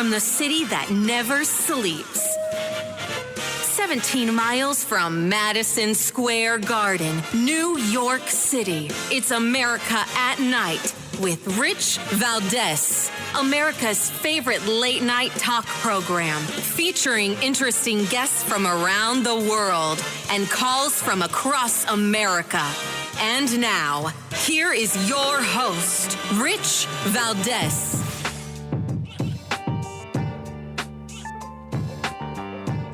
from the city that never sleeps. 17 miles from Madison Square Garden, New York City. It's America at Night with Rich Valdez, America's favorite late-night talk program, featuring interesting guests from around the world and calls from across America. And now, here is your host, Rich Valdez.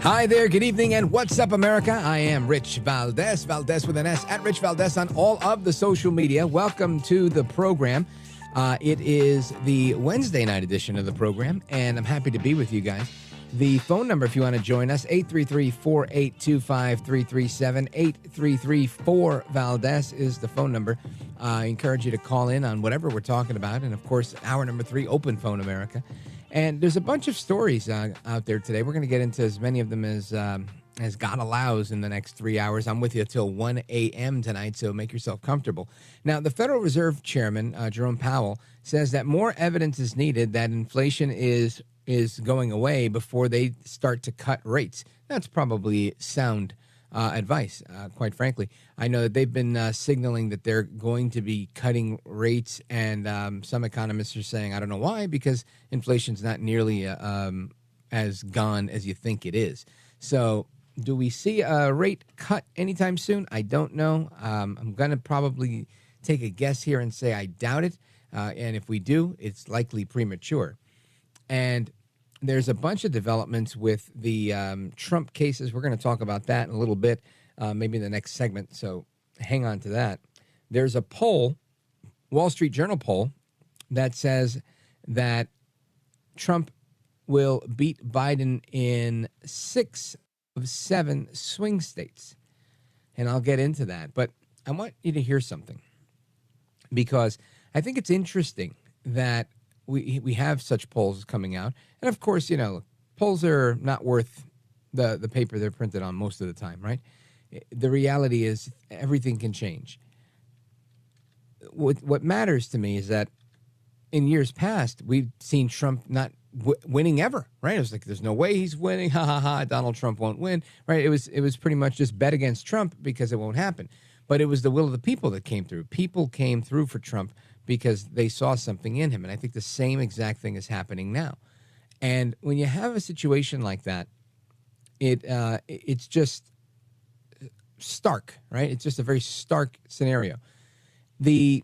Hi there, good evening, and what's up, America? I am Rich Valdez, Valdez with an S, at Rich Valdez on all of the social media. Welcome to the program. It is the Wednesday night edition of the program, and I'm happy to be with you guys. The phone number, if you want to join us, 833-482-5337, 833-4-VALDEZ is the phone number. I encourage you to call in on whatever we're talking about, and of course, hour number 3, Open Phone America. And there's a bunch of stories out there today. We're going to get into as many of them as God allows in the next 3 hours. I'm with you till 1 a.m. tonight, so make yourself comfortable. Now, the Federal Reserve Chairman, Jerome Powell, says that more evidence is needed that inflation is going away before they start to cut rates. That's probably sound advice, quite frankly. I know that they've been signaling that they're going to be cutting rates, and some economists are saying, I don't know why, because inflation's not nearly as gone as you think it is. So do we see a rate cut anytime soon? I don't know. I'm going to probably take a guess here and say I doubt it. And if we do, it's likely premature. And there's a bunch of developments with the Trump cases. We're going to talk about that in a little bit, maybe in the next segment, so hang on to that. There's a poll, Wall Street Journal poll, that says that Trump will beat Biden in 6 of 7 swing states. And I'll get into that. But I want you to hear something, because I think it's interesting that we have such polls coming out. And of course, you know, polls are not worth the paper they're printed on most of the time, right? The reality is everything can change. What matters to me is that in years past, we've seen Trump not winning ever, right? It was like, there's no way he's winning. Ha, ha, ha. Donald Trump won't win, right? It was pretty much just bet against Trump because it won't happen. But it was the will of the people that came through. People came through for Trump because they saw something in him. And I think the same exact thing is happening now. And when you have a situation like that, it's just stark, right? It's just a very stark scenario. The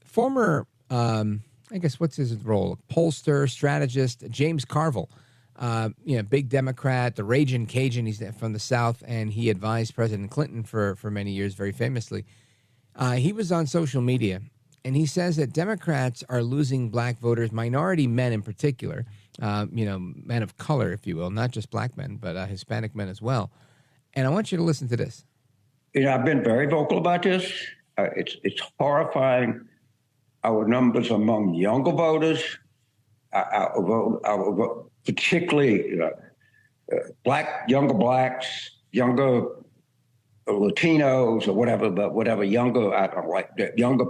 former, I guess, what's his role? Pollster, strategist, James Carville, big Democrat, the Ragin' Cajun. He's from the South, and he advised President Clinton for many years, very famously. He was on social media, and he says that Democrats are losing black voters, minority men in particular, men of color, if you will, not just black men, but Hispanic men as well. And I want you to listen to this. I've been very vocal about this. It's horrifying. Our numbers among younger voters, particularly younger blacks, younger Latinos, or whatever, but whatever younger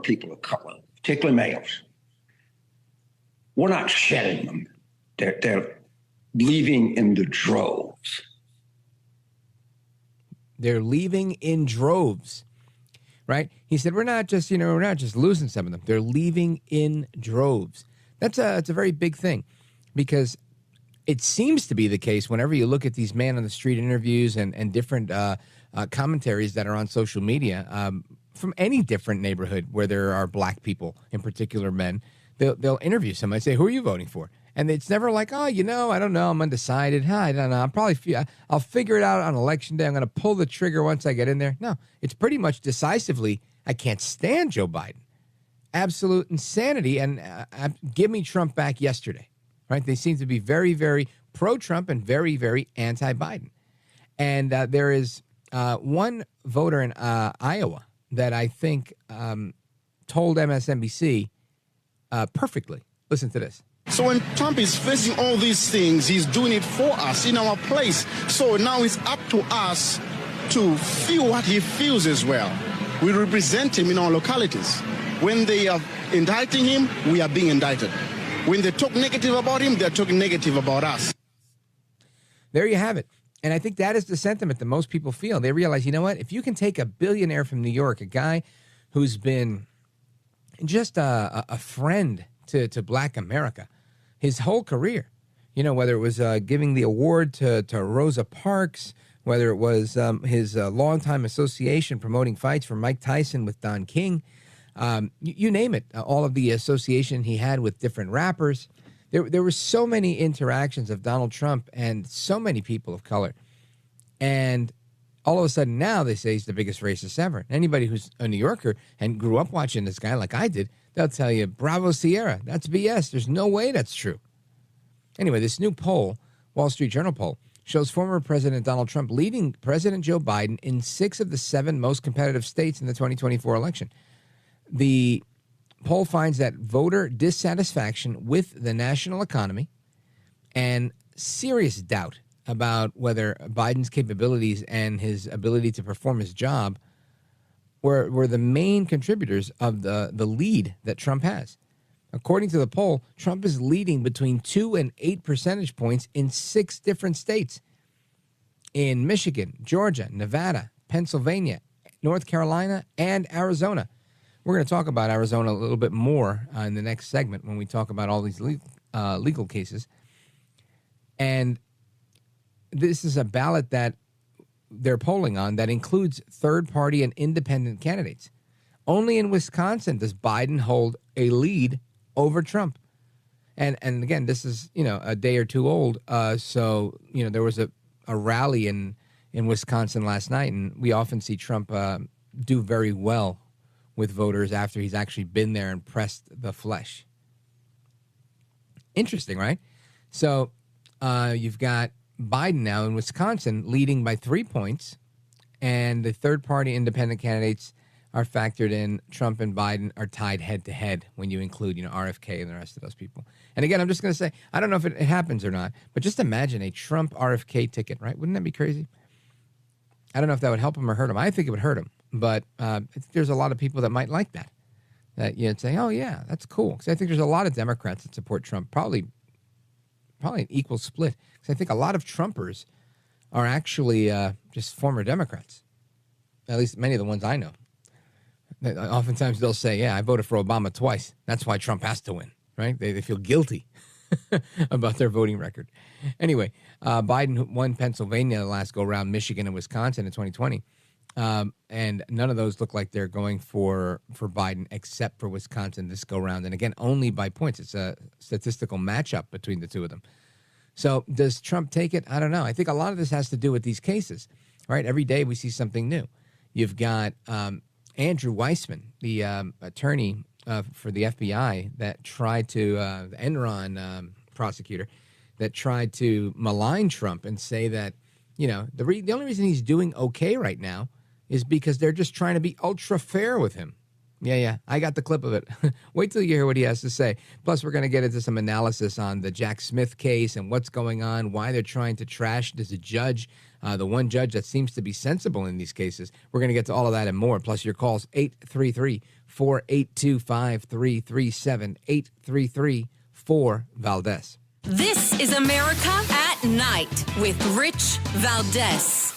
people of color, particularly males. We're not shedding them. They're leaving in the droves. They're leaving in droves, right? He said, we're not just losing some of them. They're leaving in droves. It's a very big thing, because it seems to be the case whenever you look at these man on the street interviews and different commentaries that are on social media from any different neighborhood where there are black people, in particular men. They'll interview somebody and say, who are you voting for? And it's never like, I don't know, I'm undecided. I don't know. I'll figure it out on election day. I'm going to pull the trigger once I get in there. No, it's pretty much decisively, I can't stand Joe Biden. Absolute insanity. And give me Trump back yesterday, right? They seem to be very, very pro-Trump and very, very anti-Biden. And there is one voter in Iowa that I think told MSNBC perfectly. Listen to this. So when Trump is facing all these things, he's doing it for us in our place. So now it's up to us to feel what he feels as well. We represent him in our localities. When they are indicting him, we are being indicted. When they talk negative about him, they're talking negative about us. There you have it. And I think that is the sentiment that most people feel. They realize, you know what? If you can take a billionaire from New York, a guy who's been just a friend to Black America his whole career, you know, whether it was giving the award to Rosa Parks, whether it was his longtime association promoting fights for Mike Tyson with Don King, you name it, all of the association he had with different rappers. There were so many interactions of Donald Trump and so many people of color. And all of a sudden now they say he's the biggest racist ever. Anybody who's a New Yorker and grew up watching this guy like I did, they'll tell you, bravo, Sierra, that's BS. There's no way that's true. Anyway, this new poll, Wall Street Journal poll, shows former President Donald Trump leading President Joe Biden in 6 of the 7 most competitive states in the 2024 election. The poll finds that voter dissatisfaction with the national economy and serious doubt about whether Biden's capabilities and his ability to perform his job were the main contributors of the lead that Trump has. According to the poll, Trump is leading between 2 and 8 percentage points in 6 different states. In Michigan, Georgia, Nevada, Pennsylvania, North Carolina, and Arizona. We're going to talk about Arizona a little bit more in the next segment when we talk about all these legal cases. And this is a ballot that they're polling on that includes third-party and independent candidates. Only in Wisconsin does Biden hold a lead over Trump. And again, this is, you know, a day or two old. So, you know, there was a rally in Wisconsin last night, and we often see Trump do very well with voters after he's actually been there and pressed the flesh. Interesting, right? So you've got Biden now in Wisconsin leading by 3 points, and the third-party independent candidates are factored in. Trump and Biden are tied head-to-head when you include, you know, RFK and the rest of those people. And again, I'm just going to say, I don't know if it happens or not, but just imagine a Trump RFK ticket, right? Wouldn't that be crazy? I don't know if that would help him or hurt him. I think it would hurt him, but there's a lot of people that might like that. That you'd say, oh, yeah, that's cool. Because I think there's a lot of Democrats that support Trump, probably an equal split. Because I think a lot of Trumpers are actually just former Democrats, at least many of the ones I know. Oftentimes they'll say, yeah, I voted for Obama twice. That's why Trump has to win, right? They feel guilty about their voting record. Anyway, Biden won Pennsylvania the last go-around, Michigan and Wisconsin in 2020. And none of those look like they're going for Biden except for Wisconsin this go-round. And again, only by points. It's a statistical matchup between the two of them. So does Trump take it? I don't know. I think a lot of this has to do with these cases, right? Every day we see something new. You've got Andrew Weissman, the attorney for the FBI that tried to, the Enron prosecutor, that tried to malign Trump and say that, you know, the only reason he's doing okay right now is because they're just trying to be ultra fair with him. Yeah, I got the clip of it. Wait till you hear what he has to say. Plus, we're going to get into some analysis on the Jack Smith case and what's going on, why they're trying to trash this judge, the one judge that seems to be sensible in these cases. We're going to get to all of that and more. Plus, your calls, 833-482-5337, 833-4-VALDEZ. This is America at Night with Rich Valdez.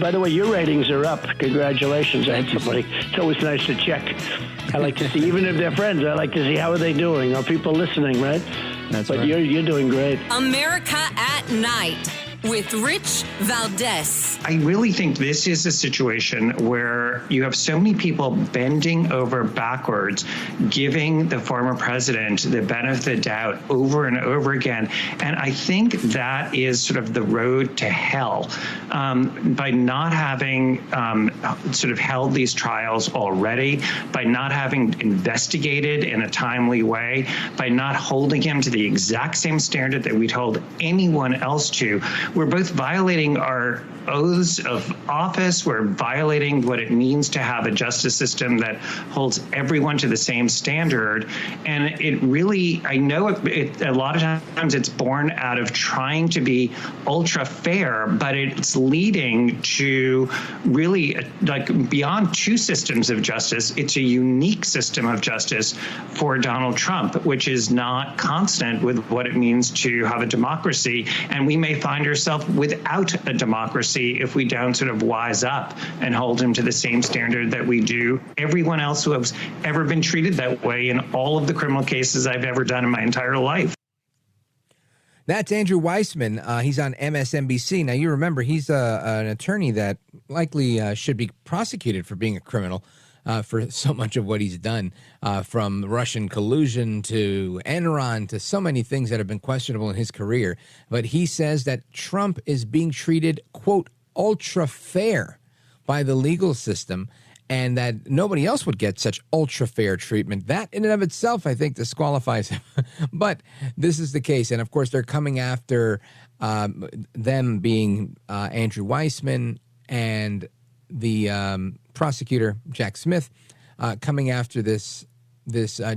By the way, your ratings are up. Congratulations. I had somebody. It's always nice to check. I like to see, even if they're friends, I like to see how are they doing. Are people listening, right? That's but right. You're doing great. America at Night with Rich Valdez. I really think this is a situation where you have so many people bending over backwards, giving the former president the benefit of the doubt over and over again. And I think that is sort of the road to hell. By not having sort of held these trials already, by not having investigated in a timely way, by not holding him to the exact same standard that we'd hold anyone else to, we're both violating our oaths of office. We're violating what it means to have a justice system that holds everyone to the same standard. And it really, I know it a lot of times it's born out of trying to be ultra fair, but it's leading to really like beyond two systems of justice. It's a unique system of justice for Donald Trump, which is not constant with what it means to have a democracy. And we may find ourselves without a democracy if we don't sort of wise up and hold him to the same standard that we do everyone else who has ever been treated that way in all of the criminal cases I've ever done in my entire life. That's Andrew Weissman. He's on MSNBC. Now, you remember he's an attorney that likely should be prosecuted for being a criminal for so much of what he's done, from Russian collusion to Enron to so many things that have been questionable in his career. But he says that Trump is being treated, quote, ultra fair by the legal system, and that nobody else would get such ultra fair treatment. That in and of itself, I think, disqualifies him. But this is the case. And of course, they're coming after them being Andrew Weissman and the prosecutor, Jack Smith, coming after this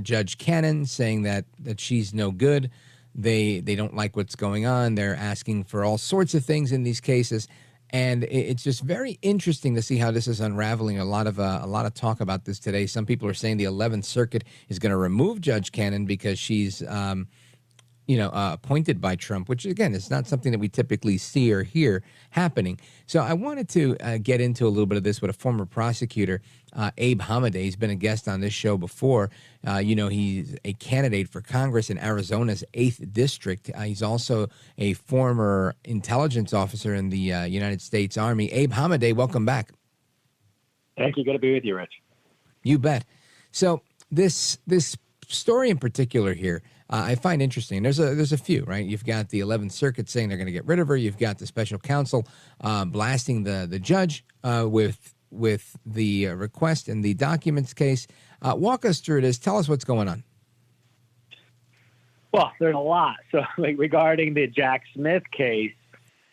Judge Cannon, saying that she's no good. They don't like what's going on. They're asking for all sorts of things in these cases. And it's just very interesting to see how this is unraveling. A lot of talk about this today. Some people are saying the 11th Circuit is going to remove Judge Cannon because she's, appointed by Trump, which, again, is not something that we typically see or hear happening. So I wanted to get into a little bit of this with a former prosecutor, Abe Hamadeh. He's been a guest on this show before. He's a candidate for Congress in Arizona's 8th District. He's also a former intelligence officer in the United States Army. Abe Hamadeh, welcome back. Thank you. Good to be with you, Rich. You bet. So this story in particular here, I find interesting. There's a few, right? You've got the 11th Circuit saying they're going to get rid of her. You've got the special counsel blasting the judge with the request in the documents case. Walk us through this. Tell us what's going on. Well, there's a lot. So, regarding the Jack Smith case,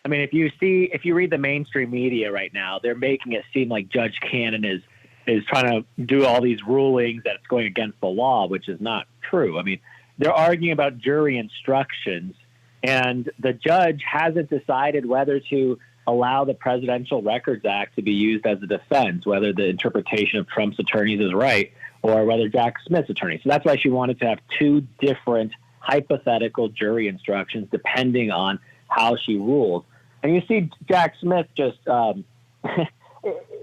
I mean, if you read the mainstream media right now, they're making it seem like Judge Cannon is trying to do all these rulings that it's going against the law, which is not true. I mean, they're arguing about jury instructions, and the judge hasn't decided whether to allow the Presidential Records Act to be used as a defense, whether the interpretation of Trump's attorneys is right or whether Jack Smith's attorney. So that's why she wanted to have two different hypothetical jury instructions depending on how she rules. And you see Jack Smith just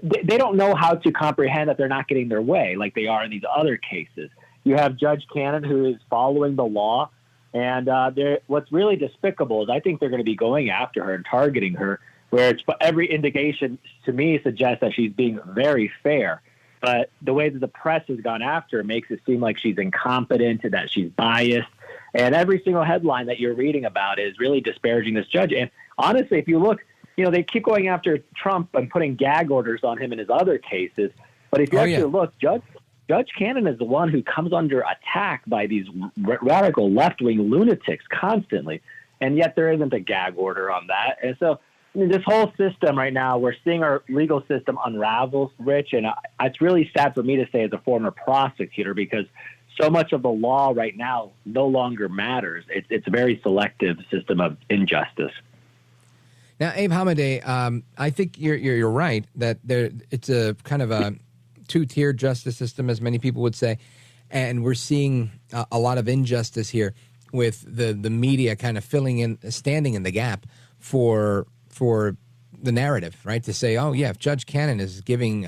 they don't know how to comprehend that they're not getting their way like they are in these other cases. You have Judge Cannon, who is following the law, and what's really despicable is I think they're going to be going after her and targeting her, where every indication to me suggests that she's being very fair. But the way that the press has gone after her makes it seem like she's incompetent and that she's biased. And every single headline that you're reading about is really disparaging this judge. And honestly, if you look, they keep going after Trump and putting gag orders on him in his other cases. But if you look, Judge Cannon is the one who comes under attack by these radical left-wing lunatics constantly, and yet there isn't a gag order on that. And so this whole system right now, we're seeing our legal system unravel, Rich, and it's really sad for me to say as a former prosecutor because so much of the law right now no longer matters. It's a very selective system of injustice. Now, Abe Hamadeh, I think you're right that it's a kind of a two-tier justice system, as many people would say, and we're seeing a lot of injustice here with the media kind of standing in the gap for the narrative, right? To say, oh yeah, if Judge Cannon is giving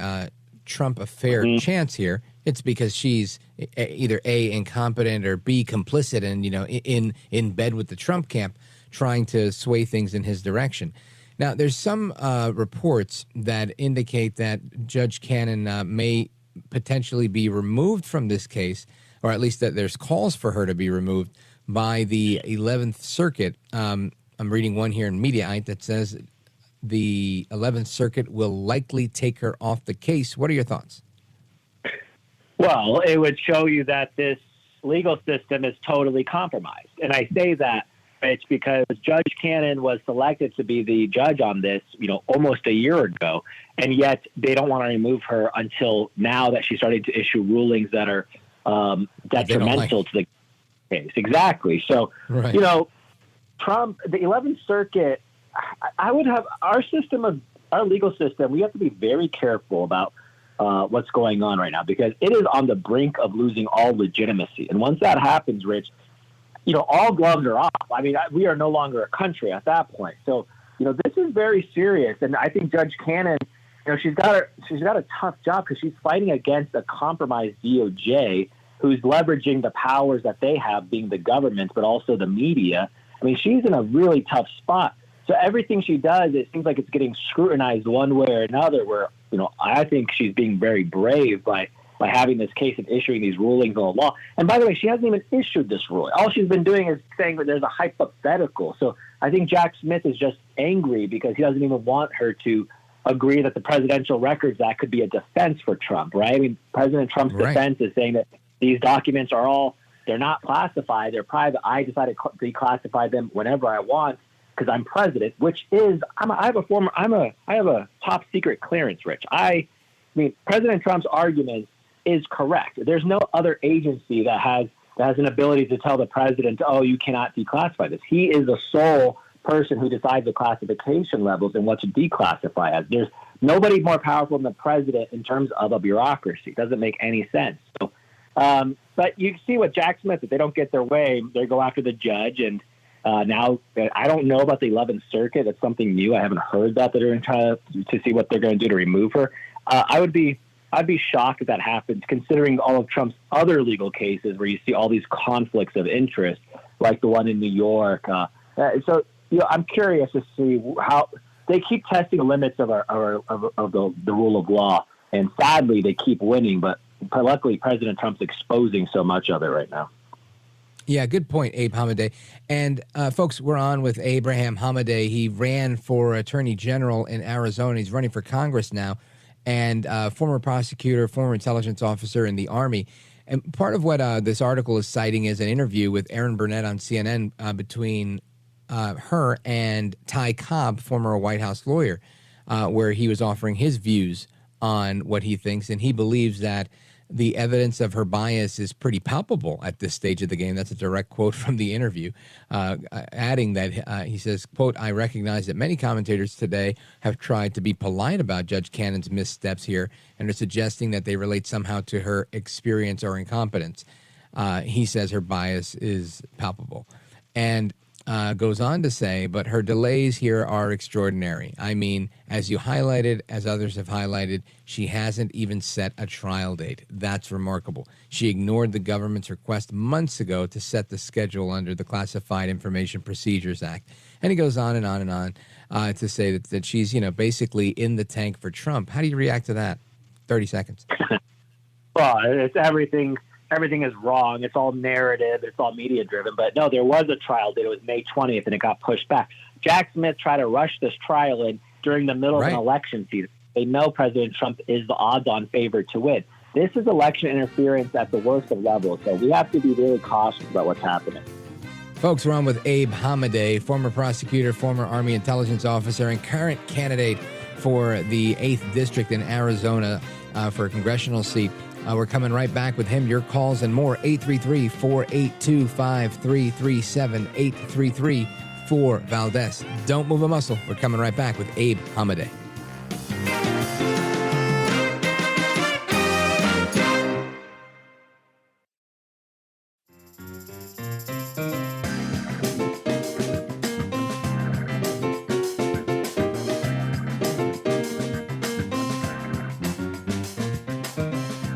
Trump a fair chance here, it's because she's either A, incompetent, or B, complicit and in bed with the Trump camp, trying to sway things in his direction. Now, there's some reports that indicate that Judge Cannon may potentially be removed from this case, or at least that there's calls for her to be removed by the 11th Circuit. I'm reading one here in Mediaite that says the 11th Circuit will likely take her off the case. What are your thoughts? Well, it would show you that this legal system is totally compromised. And I say that Rich, because Judge Cannon was selected to be the judge on this, almost a year ago, and yet they don't want to remove her until now that she's starting to issue rulings that are detrimental to the case. Exactly. So, right. Trump, the 11th Circuit, I would have our legal system. We have to be very careful about what's going on right now, because it is on the brink of losing all legitimacy. And once that happens, Rich, all gloves are off. I mean, we are no longer a country at that point. So, this is very serious. And I think Judge Cannon, she's got a tough job because she's fighting against a compromised DOJ who's leveraging the powers that they have, being the government, but also the media. I mean, she's in a really tough spot. So everything she does, it seems like it's getting scrutinized one way or another, where, I think she's being very brave by having this case and issuing these rulings on the law. And by the way, she hasn't even issued this ruling. All she's been doing is saying that there's a hypothetical. So I think Jack Smith is just angry because he doesn't even want her to agree that the Presidential Records Act could be a defense for Trump, right? I mean, President Trump's defense is saying that these documents they're not classified, they're private. I decide to declassify them whenever I want because I'm president, which is, I have a top secret clearance, Rich. I mean, President Trump's argument is correct. There's no other agency that has an ability to tell the president, oh, you cannot declassify this. He is the sole person who decides the classification levels and what to declassify as. There's nobody more powerful than the president in terms of a bureaucracy. It doesn't make any sense. So, but you see what Jack Smith, if they don't get their way, they go after the judge. And now I don't know about the 11th Circuit. That's something new. I haven't heard that they're going to try to see what they're going to do to remove her. I'd be shocked if that happens, considering all of Trump's other legal cases where you see all these conflicts of interest, like the one in New York. So, I'm curious to see how they keep testing the limits of the rule of law, and sadly they keep winning. But luckily, President Trump's exposing so much of it right now. Yeah, good point, Abe Hamadeh. And folks, we're on with Abraham Hamadeh. He ran for Attorney General in Arizona. He's running for Congress now, and former prosecutor, former intelligence officer in the Army. And part of what this article is citing is an interview with Erin Burnett on CNN between her and Ty Cobb, former White House lawyer, where he was offering his views on what he thinks. And he believes that the evidence of her bias is pretty palpable at this stage of the game. That's a direct quote from the interview, adding that he says, quote, I recognize that many commentators today have tried to be polite about Judge Cannon's missteps here and are suggesting that they relate somehow to her experience or incompetence. He says her bias is palpable. And goes on to say, but her delays here are extraordinary. I mean, as you highlighted, as others have highlighted, she hasn't even set a trial date. That's remarkable. She ignored the government's request months ago to set the schedule under the Classified Information Procedures Act. And he goes on and on and on to say that she's, basically in the tank for Trump. How do you react to that? 30 seconds. Well, it's everything. Everything is wrong. It's all narrative. It's all media driven. But no, there was a trial date. It was May 20th, and it got pushed back. Jack Smith tried to rush this trial in during the middle of an election season. They know President Trump is the odds-on favorite to win. This is election interference at the worst of levels. So we have to be really cautious about what's happening. Folks, we're on with Abe Hamadeh, former prosecutor, former Army intelligence officer, and current candidate for the 8th District in Arizona for a congressional seat. We're coming right back with him. Your calls and more. 833-482-5337. 833-4-Valdez. Don't move a muscle. We're coming right back with Abe Hamadeh.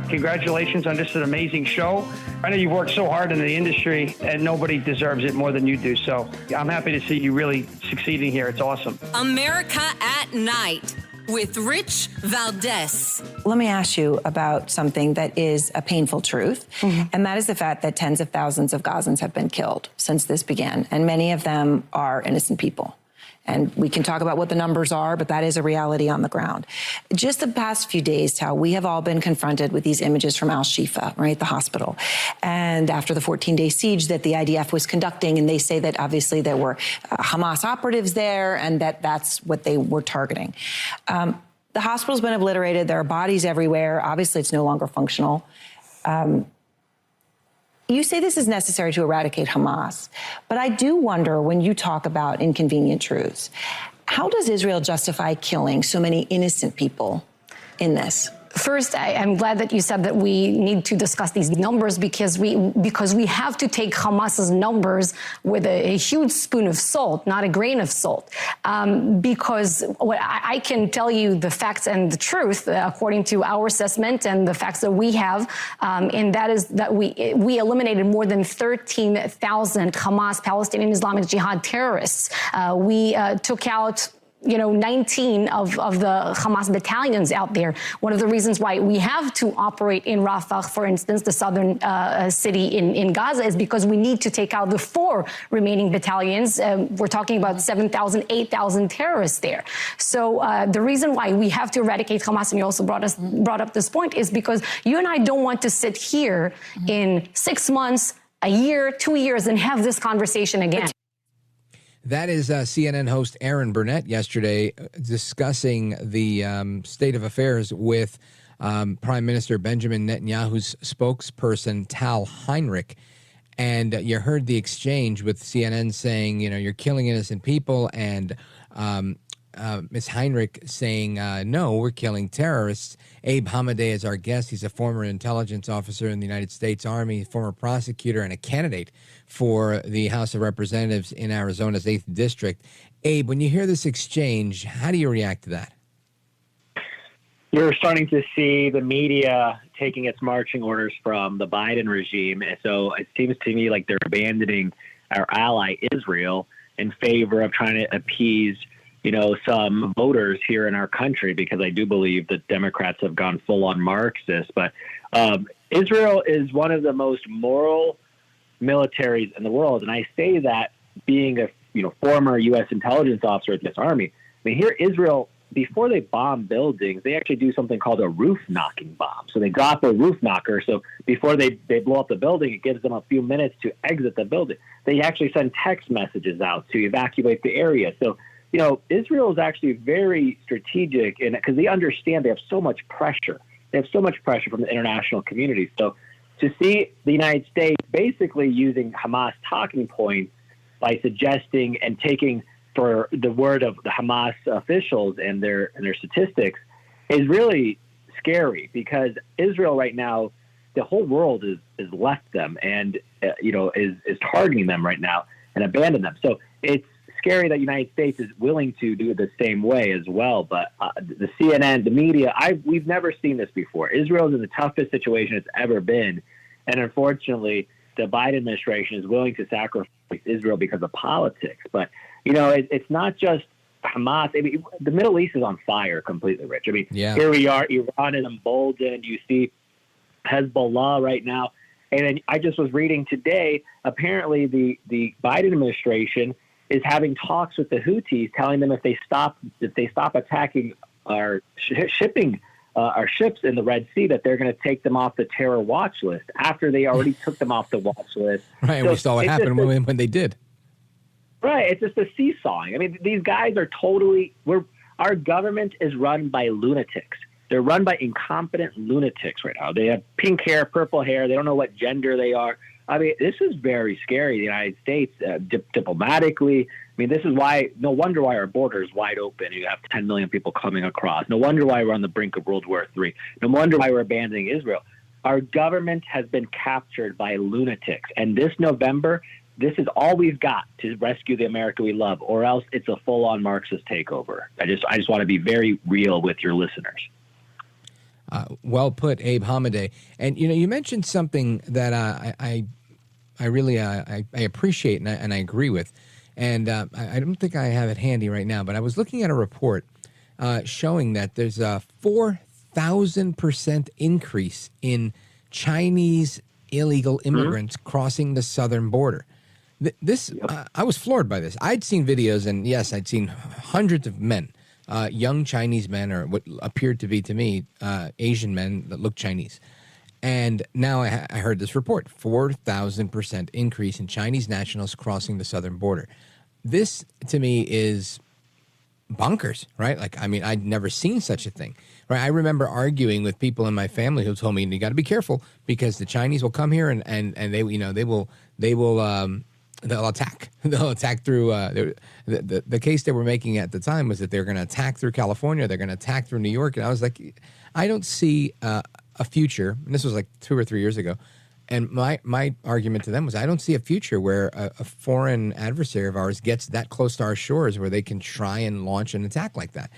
Congratulations on just an amazing show. I know you've worked so hard in the industry and nobody deserves it more than you do. So I'm happy to see you really succeeding here. It's awesome. America at Night with Rich Valdez. Let me ask you about something that is a painful truth, and that is the fact that tens of thousands of Gazans have been killed since this began, and many of them are innocent people. And we can talk about what the numbers are, but that is a reality on the ground. Just the past few days, Tal, we have all been confronted with these images from Al-Shifa, right, the hospital. And after the 14-day siege that the IDF was conducting, and they say that obviously there were Hamas operatives there and that's what they were targeting. The hospital's been obliterated. There are bodies everywhere. Obviously, it's no longer functional. You say this is necessary to eradicate Hamas, but I do wonder, when you talk about inconvenient truths, how does Israel justify killing so many innocent people in this? First, I'm glad that you said that we need to discuss these numbers because we have to take Hamas's numbers with a huge spoon of salt, not a grain of salt. Because what I can tell you the facts and the truth according to our assessment and the facts that we have, and that is that we eliminated more than 13,000 Hamas Palestinian Islamic Jihad terrorists. We took out 19 of the Hamas battalions out there. One of the reasons why we have to operate in Rafah, for instance, the southern city in Gaza, is because we need to take out the 4 remaining battalions. We're talking about 7,000, 8,000 terrorists there. So the reason why we have to eradicate Hamas, and you also brought up this point, is because you and I don't want to sit here in 6 months, a year, 2 years, and have this conversation again. That is CNN host Aaron Burnett yesterday discussing the state of affairs with Prime Minister Benjamin Netanyahu's spokesperson, Tal Heinrich. And you heard the exchange with CNN saying, you're killing innocent people, and Ms. Heinrich saying, no, we're killing terrorists. Abe Hamadeh is our guest. He's a former intelligence officer in the United States Army, former prosecutor, and a candidate for the House of Representatives in Arizona's 8th District. Abe, when you hear this exchange, how do you react to that? You're starting to see the media taking its marching orders from the Biden regime. And so it seems to me like they're abandoning our ally Israel in favor of trying to appease some voters here in our country, because I do believe that Democrats have gone full on Marxist. But Israel is one of the most moral militaries in the world. And I say that being a former U.S. intelligence officer at this army. I mean, here Israel, before they bomb buildings, they actually do something called a roof knocking bomb. So they drop a roof knocker. So before they blow up the building, it gives them a few minutes to exit the building. They actually send text messages out to evacuate the area. So Israel is actually very strategic because they understand they have so much pressure. They have so much pressure from the international community. So to see the United States basically using Hamas talking points by suggesting and taking for the word of the Hamas officials and their statistics is really scary, because Israel right now, the whole world is left them and is targeting them right now and abandoned them. So it's scary that the United States is willing to do it the same way as well. But the CNN, the media, we've never seen this before. Israel is in the toughest situation it's ever been. And unfortunately, the Biden administration is willing to sacrifice Israel because of politics. But, it's not just Hamas. I mean, the Middle East is on fire completely, Rich. I mean, Here we are. Iran is emboldened. You see Hezbollah right now. And then I just was reading today, apparently the Biden administration is having talks with the Houthis, telling them if they stop attacking our shipping, our ships in the Red Sea, that they're going to take them off the terror watch list after they already took them off the watch list. Right, so we saw what happened when they did. Right, it's just a seesawing. I mean, these guys are our government is run by lunatics. They're run by incompetent lunatics right now. They have pink hair, purple hair. They don't know what gender they are. I mean, this is very scary, the United States, diplomatically. I mean, this is why, no wonder why our border is wide open. You have 10 million people coming across. No wonder why we're on the brink of World War III. No wonder why we're abandoning Israel. Our government has been captured by lunatics. And this November, this is all we've got to rescue the America we love, or else it's a full-on Marxist takeover. I just want to be very real with your listeners. Well put, Abe Hamadeh. And, you mentioned something that I really appreciate and I agree with. And I don't think I have it handy right now, but I was looking at a report showing that there's a 4,000% increase in Chinese illegal immigrants crossing the southern border. I was floored by this. I'd seen videos, and yes, I'd seen hundreds of men, young Chinese men, or what appeared to be to me Asian men that looked Chinese. And now I heard this report: 4,000% increase in Chinese nationals crossing the southern border. This to me is bonkers, right? Like, I mean, I'd never seen such a thing, right? I remember arguing with people in my family who told me, you got to be careful because the Chinese will come here and they, you know, they'll attack. They'll attack through the case they were making at the time was that they're going to attack through California. They're going to attack through New York. And I was like, I don't see a future. And this was like 2 or 3 years ago. And my argument to them was, I don't see a future where a foreign adversary of ours gets that close to our shores where they can try and launch an attack like that.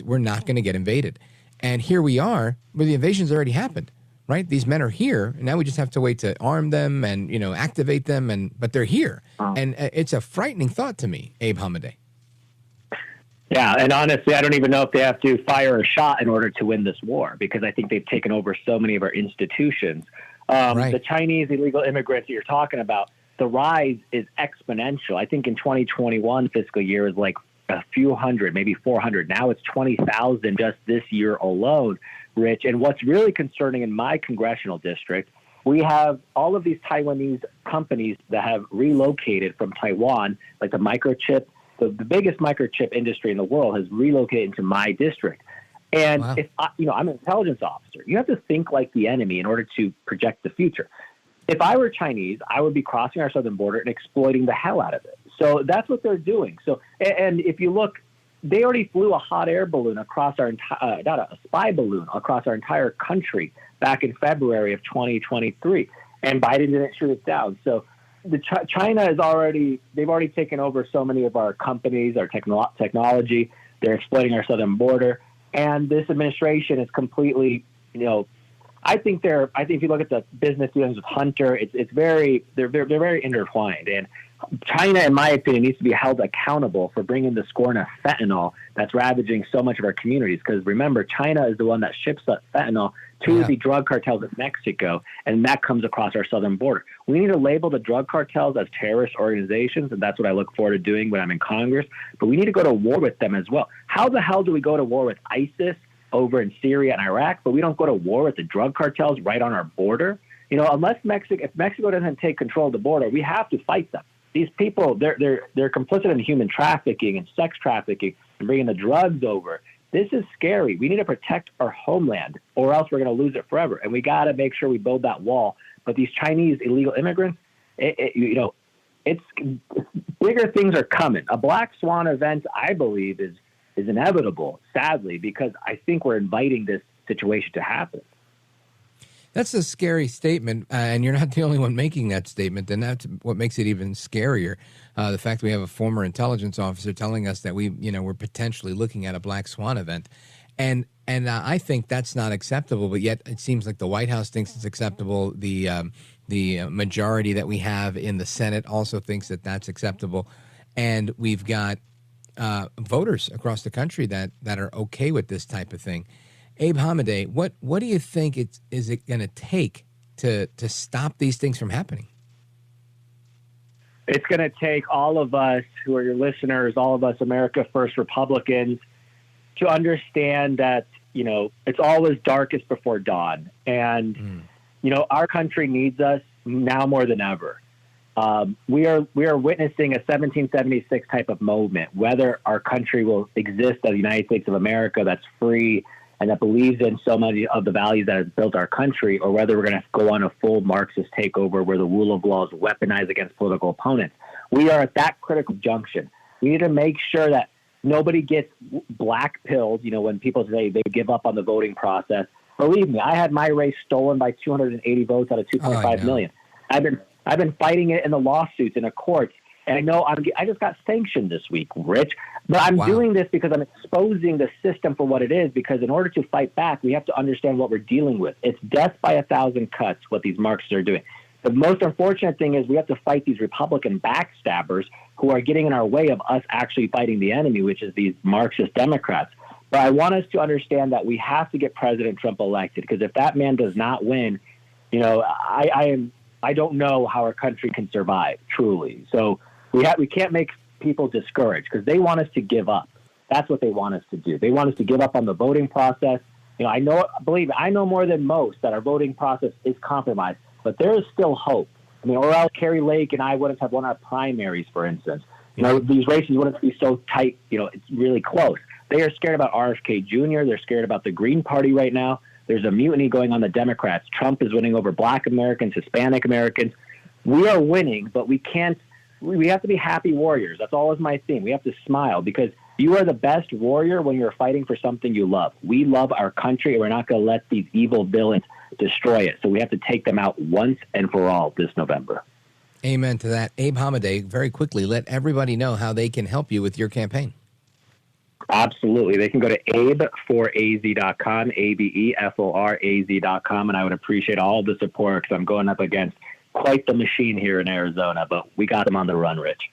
We're not going to get invaded. And here we are, where the invasion's already happened, right? These men are here, and now we just have to wait to arm them and, you know, activate them. But they're here. And it's a frightening thought to me, Abe Hamadeh. Yeah, and honestly, I don't even know if they have to fire a shot in order to win this war, because I think they've taken over so many of our institutions. Right. The Chinese illegal immigrants that you're talking about, the rise is exponential. I think in 2021 fiscal year is like a few hundred, maybe 400. Now it's 20,000 just this year alone, Rich. And what's really concerning in my congressional district, we have all of these Taiwanese companies that have relocated from Taiwan, like the microchip. The biggest microchip industry in the world has relocated into my district. And wow. If I'm an intelligence officer, you have to think like the enemy in order to project the future. If I were Chinese, I would be crossing our southern border and exploiting the hell out of it. So that's what they're doing. So, and if you look, they already flew a hot air balloon across our entire, not a spy balloon across our entire country back in February of 2023, and Biden didn't shoot it down. So China is they've already taken over so many of our companies, our technology. They're exploiting our southern border. And this administration is completely, I think if you look at the business dealings with Hunter, they're very intertwined. And China, in my opinion, needs to be held accountable for bringing the scorn of fentanyl that's ravaging so much of our communities. Because remember, China is the one that ships that fentanyl to the drug cartels in Mexico, and that comes across our southern border. We need to label the drug cartels as terrorist organizations, and that's what I look forward to doing when I'm in Congress. But we need to go to war with them as well. How the hell do we go to war with ISIS over in Syria and Iraq, but we don't go to war with the drug cartels right on our border? If Mexico doesn't take control of the border, we have to fight them. These people, they're complicit in human trafficking and sex trafficking and bringing the drugs over. This is scary. We need to protect our homeland, or else we're going to lose it forever. And we got to make sure we build that wall. But these Chinese illegal immigrants, it's bigger things are coming. A black swan event, I believe, is inevitable, sadly, because I think we're inviting this situation to happen. That's a scary statement, and you're not the only one making that statement, and that's what makes it even scarier. The fact that we have a former intelligence officer telling us that we're potentially looking at a black swan event, and I think that's not acceptable. But yet, it seems like the White House thinks it's acceptable. The majority that we have in the Senate also thinks that that's acceptable, and we've got voters across the country that are okay with this type of thing. Abe Hamadeh, what do you think is it going to take to stop these things from happening? It's going to take all of us who are your listeners, all of us America First Republicans, to understand that, it's always darkest before dawn. And, our country needs us now more than ever. We are witnessing a 1776 type of movement, whether our country will exist as the United States of America that's free and that believes in so many of the values that have built our country, or whether we're going to go on a full Marxist takeover where the rule of law is weaponized against political opponents. We are at that critical junction. We need to make sure that nobody gets black-pilled, when people say they give up on the voting process. Believe me, I had my race stolen by 280 votes out of 2.5 million. I've been fighting it in the lawsuits in the courts. And I know I just got sanctioned this week, Rich. But I'm doing this because I'm exposing the system for what it is, because in order to fight back, we have to understand what we're dealing with. It's death by 1,000 cuts, what these Marxists are doing. The most unfortunate thing is we have to fight these Republican backstabbers who are getting in our way of us actually fighting the enemy, which is these Marxist Democrats. But I want us to understand that we have to get President Trump elected, because if that man does not win, I I don't know how our country can survive, truly. So we can't make people discouraged because they want us to give up. That's what they want us to do. They want us to give up on the voting process. I know more than most that our voting process is compromised, but there is still hope. Or else Kerry Lake and I wouldn't have won our primaries, for instance. These races wouldn't be so tight. It's really close. They are scared about RFK Jr. They're scared about the Green Party right now. There's a mutiny going on the Democrats. Trump is winning over Black Americans, Hispanic Americans. We are winning, but we have to be happy warriors. That's always my theme. We have to smile because you are the best warrior when you're fighting for something you love. We love our country, and we're not going to let these evil villains destroy it. So we have to take them out once and for all this November. Amen to that. Abe Hamadeh, very quickly, let everybody know how they can help you with your campaign. Absolutely. They can go to abeforaz.com, abeforaz.com, and I would appreciate all the support because I'm going up against quite the machine here in Arizona, but we got them on the run, Rich.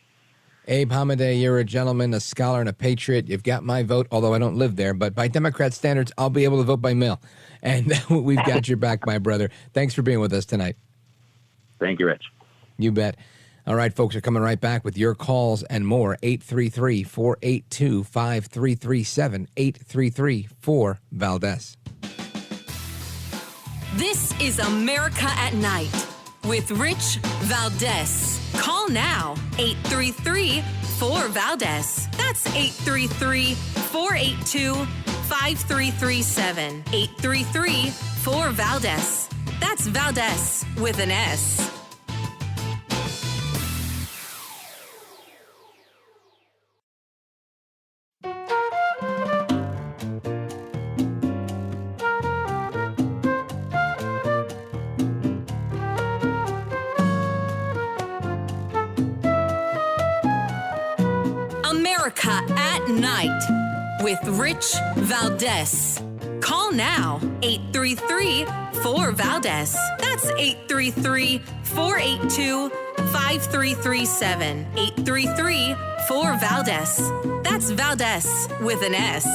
Abe Hamadeh, you're a gentleman, a scholar, and a patriot. You've got my vote, although I don't live there, but by Democrat standards, I'll be able to vote by mail. And we've got your back, my brother. Thanks for being with us tonight. Thank you, Rich. You bet. All right, folks, are coming right back with your calls and more. 833-482-5337, 833-4-VALDEZ. This is America at Night with Rich Valdez. Call now, 833-4-VALDEZ. That's 833-482-5337, 833-4-VALDEZ. That's Valdez with an S. America at Night with Rich Valdez. Call now, 833-4-VALDEZ. That's 833-482-5337, 833-4-VALDEZ. That's Valdez with an S.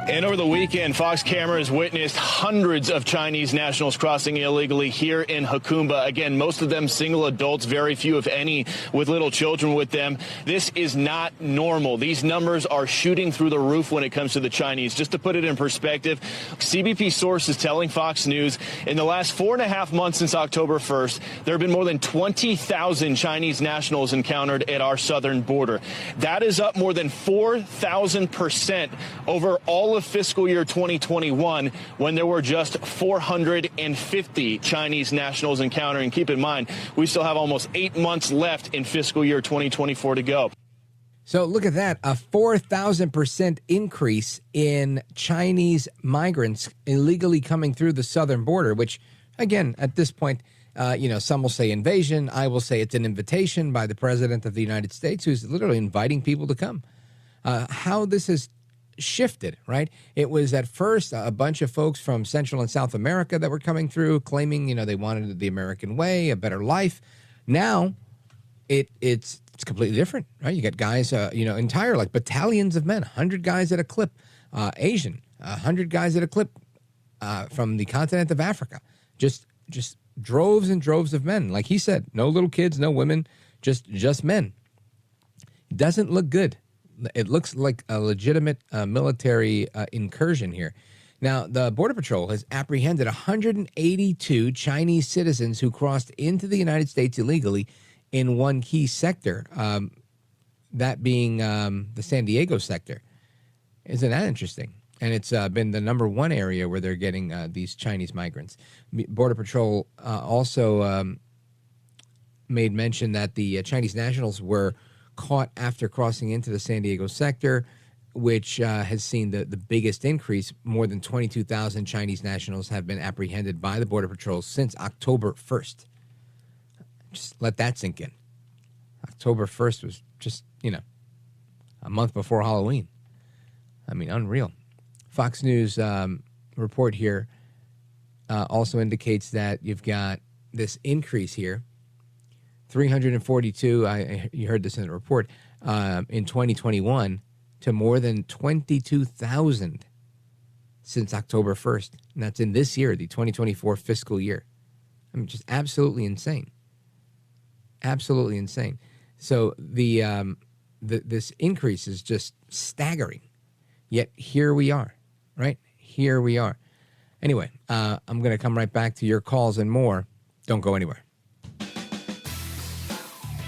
And over the weekend, Fox cameras witnessed hundreds of Chinese nationals crossing illegally here in Jacumba. Again, most of them single adults, very few, if any, with little children with them. This is not normal. These numbers are shooting through the roof when it comes to the Chinese. Just to put it in perspective, CBP sources telling Fox News in the last 4.5 months since October 1st, there have been more than 20,000 Chinese nationals encountered at our southern border. That is up more than 4,000% over all of fiscal year 2021, when there were just 450 Chinese nationals encountering. Keep in mind, we still have almost 8 months left in fiscal year 2024 to go. So look at that, a 4,000% increase in Chinese migrants illegally coming through the southern border, which, again, at this point, some will say invasion. I will say it's an invitation by the president of the United States, who's literally inviting people to come. How this has shifted, right? It was at first a bunch of folks from Central and South America that were coming through claiming, they wanted the American way, a better life. Now it's completely different, right? You get guys, entire like battalions of men, 100 guys at a clip, Asian, 100 guys at a clip from the continent of Africa. Just droves and droves of men. Like he said, no little kids, no women, just men. It doesn't look good. It looks like a legitimate military incursion here. Now, the Border Patrol has apprehended 182 Chinese citizens who crossed into the United States illegally in one key sector, that being the San Diego sector. Isn't that interesting? And it's been the number one area where they're getting these Chinese migrants. Border Patrol also made mention that the Chinese nationals were caught after crossing into the San Diego sector, which has seen the biggest increase. More than 22,000 Chinese nationals have been apprehended by the Border Patrol since October 1st. Just let that sink in. October 1st was just, a month before Halloween. I mean, unreal. Fox News report here also indicates that you've got this increase here. 342, you heard this in the report, in 2021 to more than 22,000 since October 1st. And that's in this year, the 2024 fiscal year. I mean, just absolutely insane. Absolutely insane. So this increase is just staggering. Yet here we are, right? Here we are. Anyway, I'm going to come right back to your calls and more. Don't go anywhere.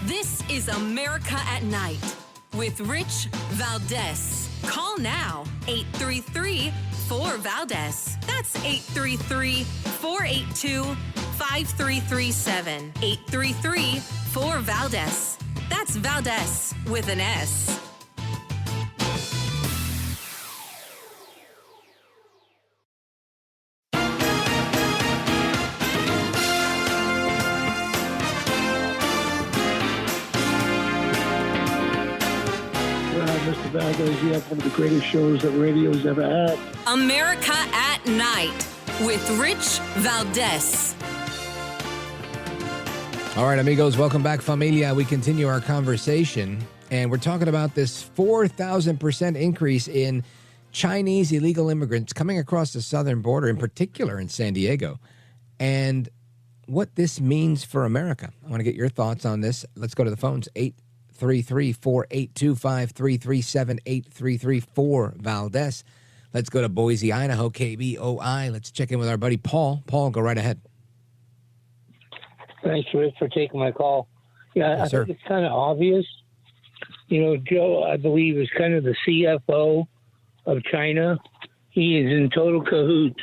This is America at Night with Rich Valdez. Call now, 833-4-VALDEZ. That's 833-482-5337. 833-4-VALDEZ. That's Valdez with an S. Mr. Valdez, you have one of the greatest shows that radio's ever had. America at Night with Rich Valdez. All right, amigos, welcome back, familia. We continue our conversation, and we're talking about this 4,000% increase in Chinese illegal immigrants coming across the southern border, in particular in San Diego, and what this means for America. I want to get your thoughts on this. Let's go to the phones, 833-482-5337, 833-4-VALDEZ. Let's go to Boise, Idaho, KBOI. Let's check in with our buddy Paul. Paul, go right ahead. Thanks, Rich, for taking my call. Yeah, Yes, I sir. think it's kind of obvious. You know, Joe, I believe, is kind of the CFO of China. He is in total cahoots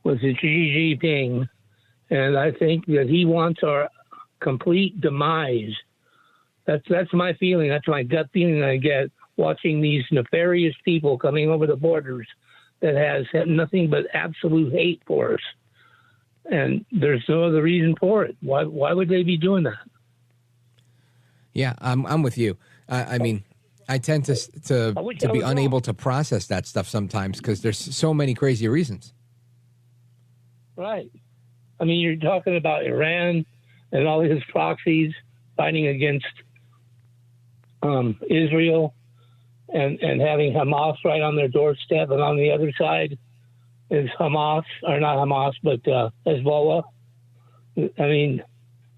with the Xi Jinping, and I think that he wants our complete demise. That's my feeling. That's my gut feeling I get watching these nefarious people coming over the borders that has nothing but absolute hate for us. And there's no other reason for it. Why would they be doing that? Yeah, I'm with you. I mean, I tend to be unable to process that stuff sometimes because there's so many crazy reasons. Right. I mean, you're talking about Iran and all his proxies fighting against Israel and having Hamas right on their doorstep, and on the other side is Hamas, or not Hamas, but Hezbollah. I mean,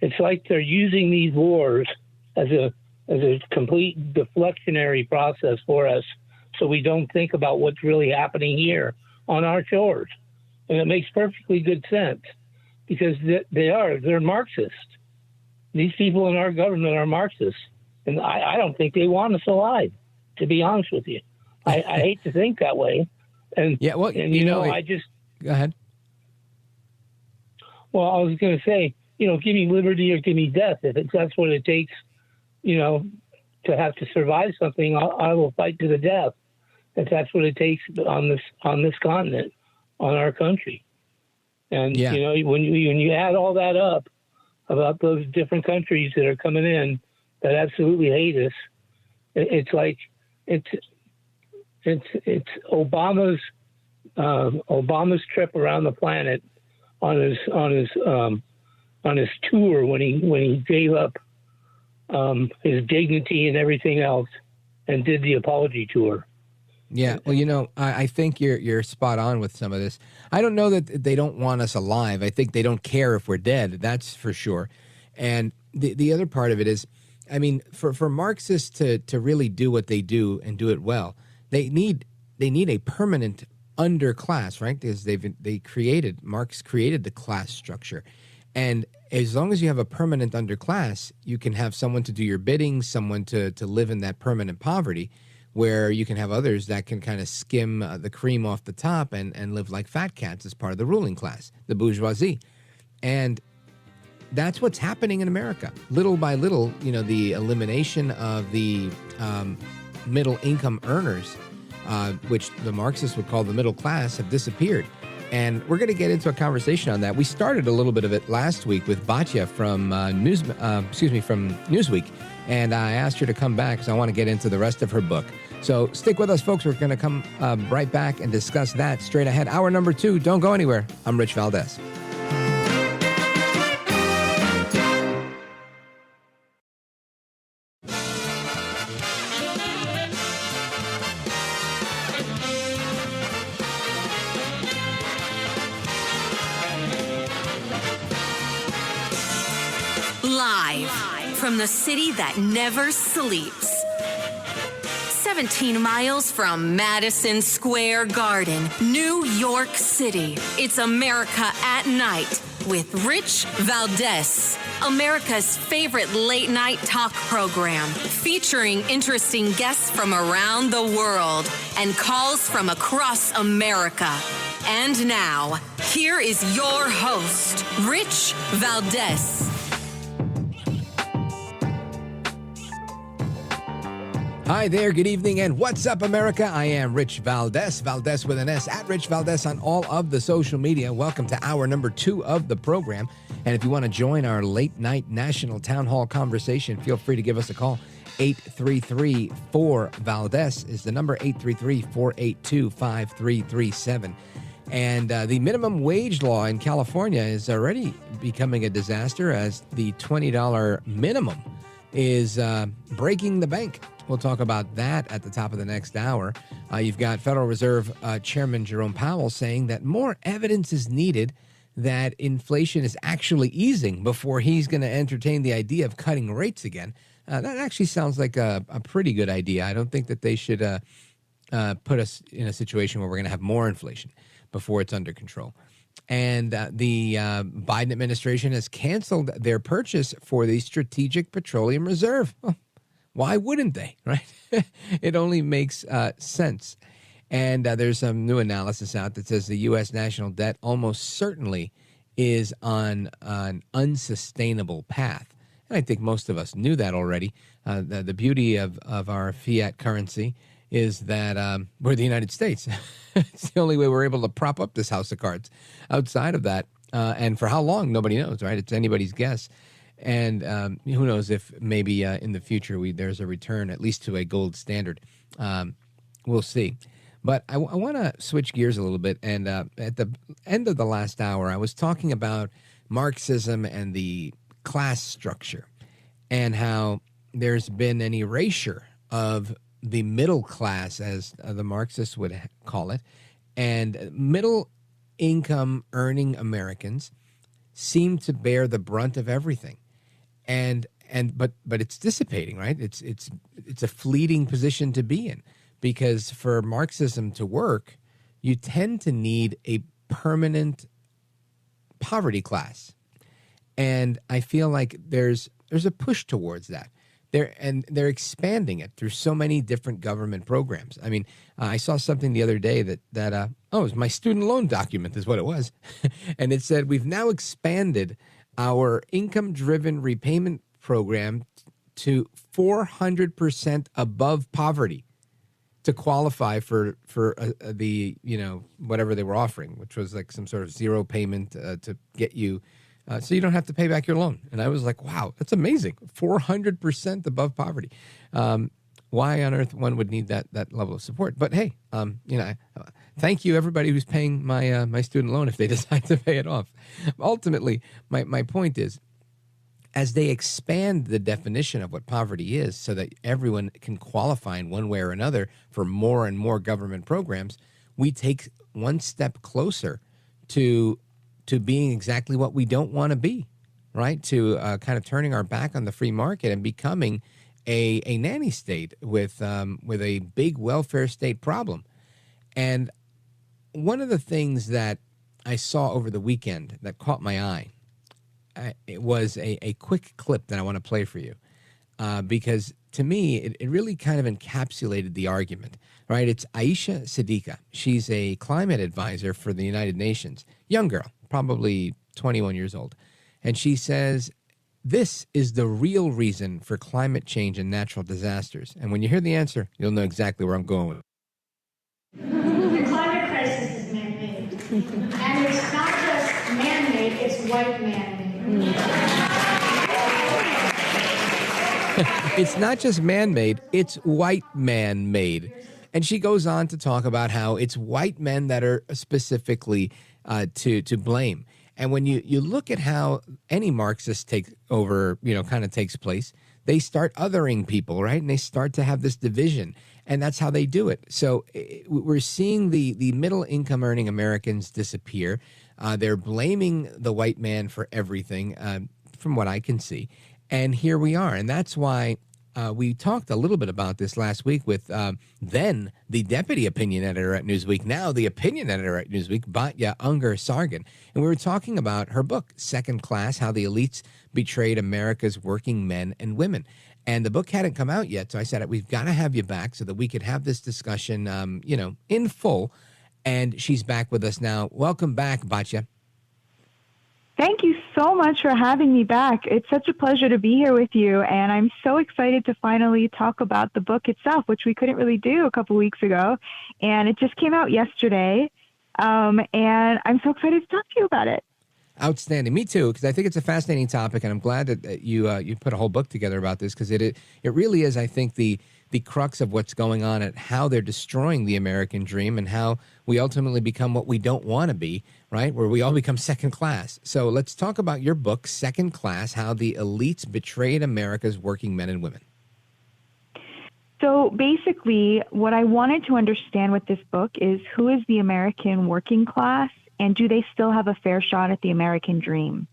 it's like they're using these wars as a complete deflectionary process for us, so we don't think about what's really happening here on our shores. And it makes perfectly good sense because they're Marxist. These people in our government are Marxists, and I don't think they want us alive, to be honest with you. I hate to think that way. And yeah, well, and I just go ahead. Well, I was going to say, give me liberty or give me death. If that's what it takes, to have to survive something, I will fight to the death. If that's what it takes on this continent, on our country. And when you add all that up about those different countries that are coming in that absolutely hate us, it's like it's Obama's trip around the planet on his tour when he gave up his dignity and everything else and did the apology tour. Yeah, well, I think you're spot on with some of this. I don't know that they don't want us alive. I think they don't care if we're dead. That's for sure. And the other part of it is, I mean, for Marxists to really do what they do and do it well, they need a permanent underclass, right? Because Marx created the class structure, and as long as you have a permanent underclass, you can have someone to do your bidding, someone to live in that permanent poverty, where you can have others that can kind of skim the cream off the top and live like fat cats as part of the ruling class, the bourgeoisie. And that's what's happening in America. Little by little, the elimination of the middle income earners, which the Marxists would call the middle class, have disappeared. And we're going to get into a conversation on that. We started a little bit of it last week with Batya from Newsweek. And I asked her to come back because I want to get into the rest of her book. So stick with us, folks. We're going to come right back and discuss that straight ahead. Hour number 2. Don't go anywhere. I'm Rich Valdez. Live from the city that never sleeps. 17 miles from Madison Square Garden, New York City. It's America at Night with Rich Valdez, America's favorite late night talk program, featuring interesting guests from around the world and calls from across America. And now, here is your host, Rich Valdez. Hi there, good evening, and what's up, America? I am Rich Valdez, Valdez with an S, at Rich Valdez on all of the social media. Welcome to hour number 2 of the program. And if you want to join our late night national town hall conversation, feel free to give us a call. 833-4-VALDEZ is the number, 833-482-5337. And the minimum wage law in California is already becoming a disaster as the $20 minimum is breaking the bank. We'll talk about that at the top of the next hour. You've got Federal Reserve Chairman Jerome Powell saying that more evidence is needed that inflation is actually easing before he's going to entertain the idea of cutting rates again. That actually sounds like a pretty good idea. I don't think that they should put us in a situation where we're going to have more inflation before it's under control. And the Biden administration has canceled their purchase for the Strategic Petroleum Reserve. Well, why wouldn't they, right? It only makes sense. And there's some new analysis out that says the U.S. national debt almost certainly is on an unsustainable path. And I think most of us knew that already. The beauty of our fiat currency is that we're the United States. It's the only way we're able to prop up this house of cards. Outside of that, and for how long, nobody knows, right? It's anybody's guess. And who knows if maybe in the future there's a return at least to a gold standard. We'll see. But I want to switch gears a little bit. And at the end of the last hour, I was talking about Marxism and the class structure and how there's been an erasure of the middle class, as the Marxists would call it, and middle income earning Americans seem to bear the brunt of everything. But it's dissipating, right? It's a fleeting position to be in, because for Marxism to work, you tend to need a permanent poverty class. And I feel like there's a push towards that. They're expanding it through so many different government programs. I mean, I saw something the other day that it was my student loan document is what it was. And it said, we've now expanded our income-driven repayment program to 400% above poverty to qualify for the, whatever they were offering, which was like some sort of zero payment to get you so you don't have to pay back your loan. And I was like, wow, that's amazing. 400% above poverty. Why on earth one would need that level of support? But hey, thank you everybody who's paying my student loan if they decide to pay it off. Ultimately, my point is, as they expand the definition of what poverty is so that everyone can qualify in one way or another for more and more government programs, we take one step closer to being exactly what we don't want to be, right? To kind of turning our back on the free market and becoming a nanny state with a big welfare state problem. And one of the things that I saw over the weekend that caught my eye, it was a quick clip that I want to play for you because to me, it really kind of encapsulated the argument, right? It's Aisha Siddiqa. She's a climate advisor for the United Nations, young girl, probably 21 years old. And she says, this is the real reason for climate change and natural disasters. And when you hear the answer, you'll know exactly where I'm going with it. The climate crisis is man-made. And it's not just man-made, it's white man-made. It's not just man-made, it's white man-made. And she goes on to talk about how it's white men that are specifically to blame. And when you look at how any Marxist takes place, they start othering people, right? And they start to have this division. And that's how they do it. So we're seeing the middle income earning Americans disappear. They're blaming the white man for everything, from what I can see. And here we are. And that's why we talked a little bit about this last week with then the deputy opinion editor at Newsweek, now the opinion editor at Newsweek, Batya Ungar-Sargon. And we were talking about her book, Second Class, How the Elites Betrayed America's Working Men and Women. And the book hadn't come out yet. So I said, we've got to have you back so that we could have this discussion, in full. And she's back with us now. Welcome back, Batya. Thank you so much for having me back. It's such a pleasure to be here with you, and I'm so excited to finally talk about the book itself, which we couldn't really do a couple weeks ago, and it just came out yesterday, and I'm so excited to talk to you about it. Outstanding. Me too, because I think it's a fascinating topic, and I'm glad that you put a whole book together about this, because it really is, I think, the crux of what's going on and how they're destroying the American dream and how we ultimately become what we don't want to be, right? Where we all become second class. So let's talk about your book, Second Class, How the Elites Betrayed America's Working Men and Women. So basically, what I wanted to understand with this book is who is the American working class, and do they still have a fair shot at the American dream?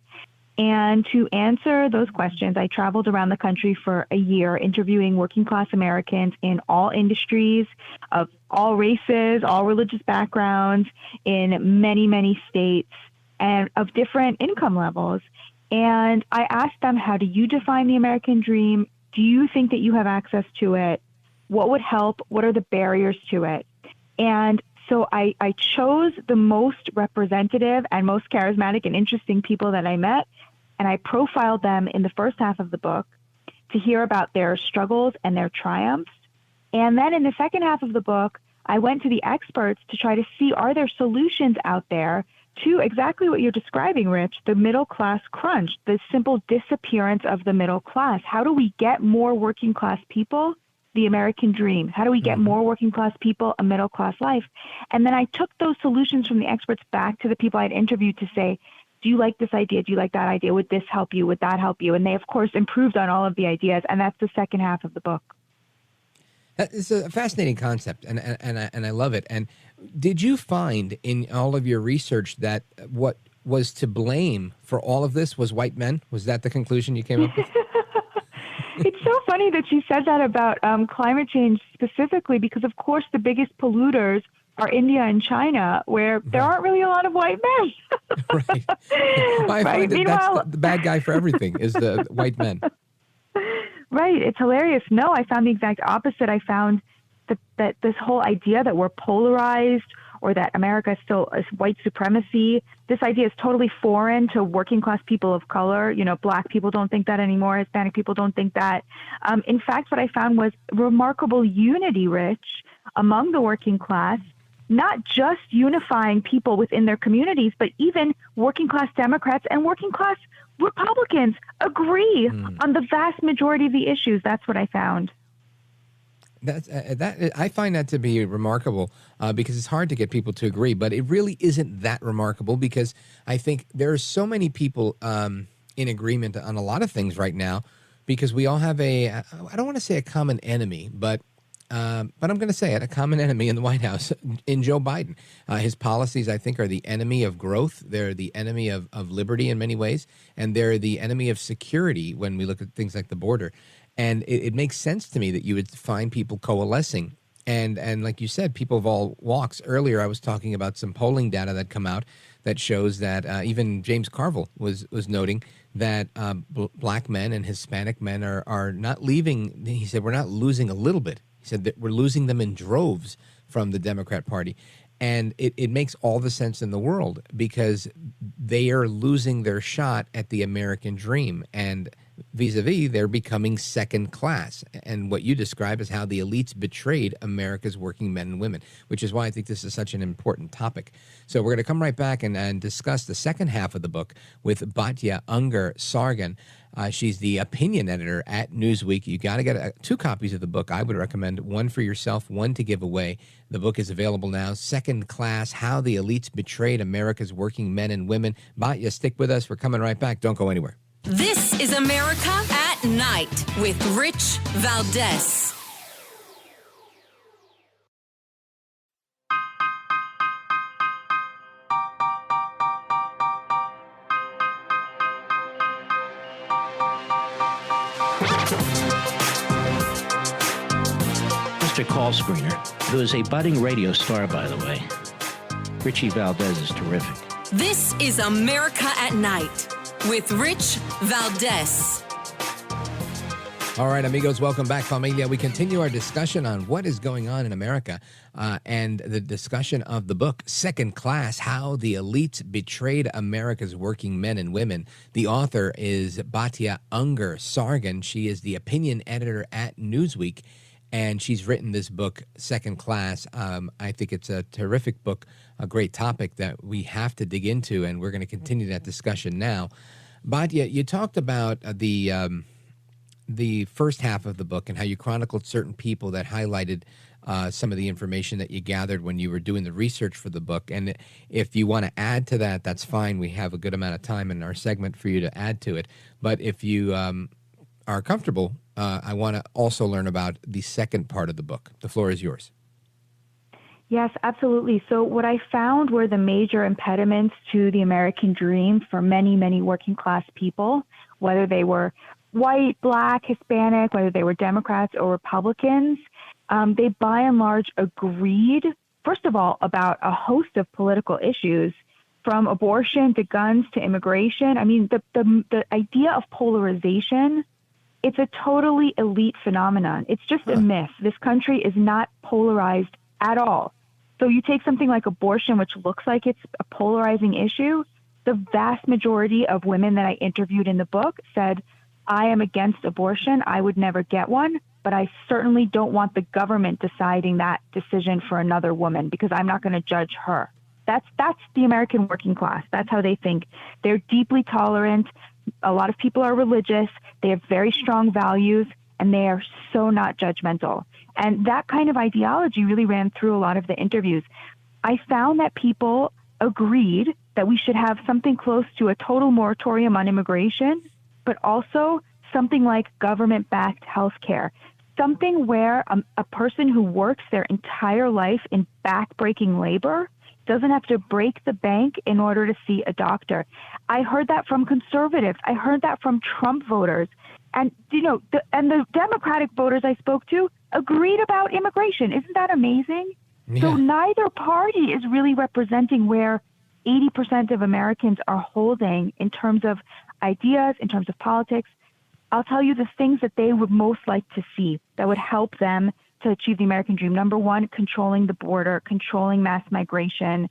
And to answer those questions, I traveled around the country for a year interviewing working class Americans in all industries, of all races, all religious backgrounds, in many, many states, and of different income levels. And I asked them, how do you define the American dream? Do you think that you have access to it? What would help? What are the barriers to it? And so I chose the most representative and most charismatic and interesting people that I met, and I profiled them in the first half of the book to hear about their struggles and their triumphs. And then in the second half of the book, I went to the experts to try to see, are there solutions out there to exactly what you're describing, Rich, the middle class crunch, the simple disappearance of the middle class. How do we get more working class people the American dream? How do we get more working class people a middle class life? And then I took those solutions from the experts back to the people I'd interviewed to say, do you like this idea? Do you like that idea? Would this help you? Would that help you? And they, of course, improved on all of the ideas. And that's the second half of the book. It's a fascinating concept, and I love it. And did you find in all of your research that what was to blame for all of this was white men? Was that the conclusion you came up with? It's so funny that you said that about climate change specifically, because, of course, the biggest polluters are India and China, where there aren't really a lot of white men. Right. Well, I find that that's the bad guy for everything is the white men. Right. It's hilarious. No, I found the exact opposite. I found that this whole idea that we're polarized or that America is still is white supremacy, this idea is totally foreign to working class people of color. You know, Black people don't think that anymore. Hispanic people don't think that. In fact, what I found was remarkable unity, Rich, among the working class, not just unifying people within their communities, but even working class Democrats and working class Republicans agree on the vast majority of the issues. That's what I found. I find that to be remarkable because it's hard to get people to agree, but it really isn't that remarkable because I think there are so many people in agreement on a lot of things right now because we all have I don't want to say a common enemy, but I'm going to say it, a common enemy in the White House in Joe Biden. His policies, I think, are the enemy of growth. They're the enemy of liberty in many ways, and they're the enemy of security when we look at things like the border. And it makes sense to me that you would find people coalescing. And like you said, people of all walks. Earlier, I was talking about some polling data that come out that shows that even James Carville was noting that Black men and Hispanic men are not leaving. He said, we're not losing a little bit. He said that we're losing them in droves from the Democrat Party. And it makes all the sense in the world because they are losing their shot at the American dream. And vis-a-vis, they're becoming second class. And what you describe is how the elites betrayed America's working men and women, which is why I think this is such an important topic. So we're going to come right back and discuss the second half of the book with Batya Ungar-Sargon. She's the opinion editor at Newsweek. You got to get 2 copies of the book. I would recommend one for yourself, one to give away. The book is available now. Second Class, How the Elites Betrayed America's Working Men and Women. Batya, stick with us. We're coming right back. Don't go anywhere. This is America at Night with Rich Valdez. terrific call screener, who is a budding radio star, by the way. Richie Valdez is terrific. This is America at Night with Rich Valdez. All right, amigos, welcome back, familia. We continue our discussion on what is going on in America and the discussion of the book, Second Class, How the Elite Betrayed America's Working Men and Women. The author is Batya Ungar-Sargon. She is the opinion editor at Newsweek, and she's written this book, Second Class. I think it's a terrific book, a great topic that we have to dig into, and we're going to continue that discussion now. Batya, you talked about the first half of the book and how you chronicled certain people that highlighted some of the information that you gathered when you were doing the research for the book. And if you want to add to that, that's fine. We have a good amount of time in our segment for you to add to it. But if you are comfortable, I want to also learn about the second part of the book. The floor is yours. Yes, absolutely. So what I found were the major impediments to the American dream for many, many working class people, whether they were white, black, Hispanic, whether they were Democrats or Republicans. They by and large agreed, first of all, about a host of political issues, from abortion to guns to immigration. I mean, the idea of polarization, it's a totally elite phenomenon. It's just a myth. This country is not polarized at all. So you take something like abortion, which looks like it's a polarizing issue. The vast majority of women that I interviewed in the book said, I am against abortion. I would never get one, but I certainly don't want the government deciding that decision for another woman because I'm not going to judge her. That's the American working class. That's how they think. They're deeply tolerant. A lot of people are religious. They have very strong values, and they are so not judgmental. And that kind of ideology really ran through a lot of the interviews. I found that people agreed that we should have something close to a total moratorium on immigration, but also something like government-backed health care, something where a person who works their entire life in back-breaking labor doesn't have to break the bank in order to see a doctor. I heard that from conservatives. I heard that from Trump voters. And, the Democratic voters I spoke to agreed about immigration. Isn't that amazing? Yeah. So neither party is really representing where 80% of Americans are holding in terms of ideas, in terms of politics. I'll tell you the things that they would most like to see that would help them to achieve the American dream. Number one, controlling the border, controlling mass migration,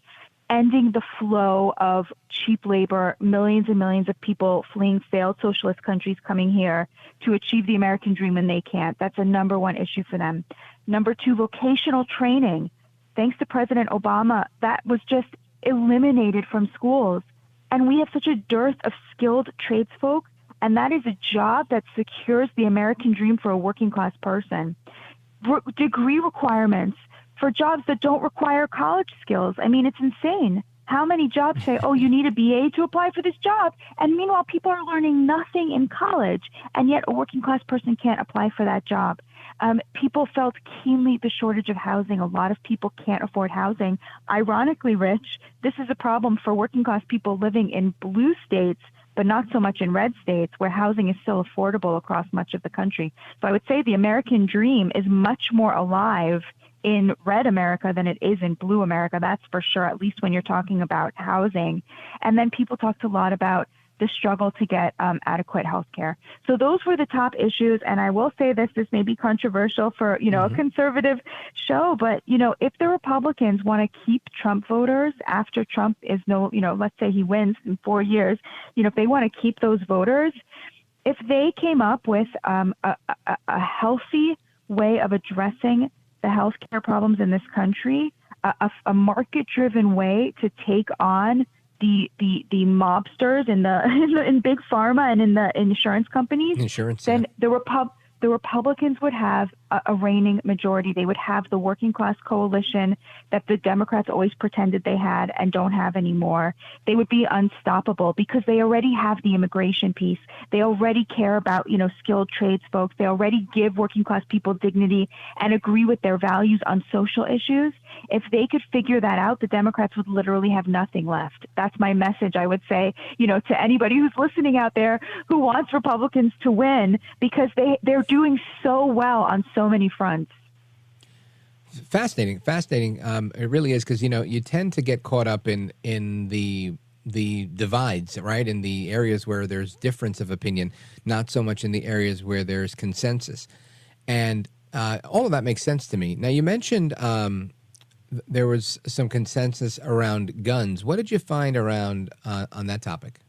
ending the flow of cheap labor, millions and millions of people fleeing failed socialist countries coming here to achieve the American dream when they can't. That's a number one issue for them. Number two, vocational training. Thanks to President Obama, that was just eliminated from schools. And we have such a dearth of skilled tradesfolk, and that is a job that secures the American dream for a working class person. Degree requirements for jobs that don't require college skills. I mean, it's insane. How many jobs say, oh, you need a BA to apply for this job? And meanwhile, people are learning nothing in college, and yet a working class person can't apply for that job. People felt keenly the shortage of housing. A lot of people can't afford housing. Ironically, Rich, this is a problem for working class people living in blue states, but not so much in red states, where housing is still affordable across much of the country. So I would say the American dream is much more alive in red America than it is in blue America. That's for sure, at least when you're talking about housing. And then people talked a lot about the struggle to get adequate health care. So those were the top issues. And I will say this may be controversial for, a conservative show, but, if the Republicans want to keep Trump voters after Trump is let's say he wins in 4 years, if they want to keep those voters, if they came up with a healthy way of addressing the healthcare problems in this country, a market-driven way to take on the mobsters in big pharma and in the insurance companies, then the Republicans would have a reigning majority. They would have the working class coalition that the Democrats always pretended they had and don't have anymore. They would be unstoppable because they already have the immigration piece. They already care about, skilled trades folks. They already give working class people dignity and agree with their values on social issues. If they could figure that out, the Democrats would literally have nothing left. That's my message, I would say, to anybody who's listening out there who wants Republicans to win, because they're doing so well on so many fronts. Fascinating. It really is, because you tend to get caught up in the divides, right? In the areas where there's difference of opinion, not so much in the areas where there's consensus. And all of that makes sense to me. Now, you mentioned there was some consensus around guns. What did you find around on that topic?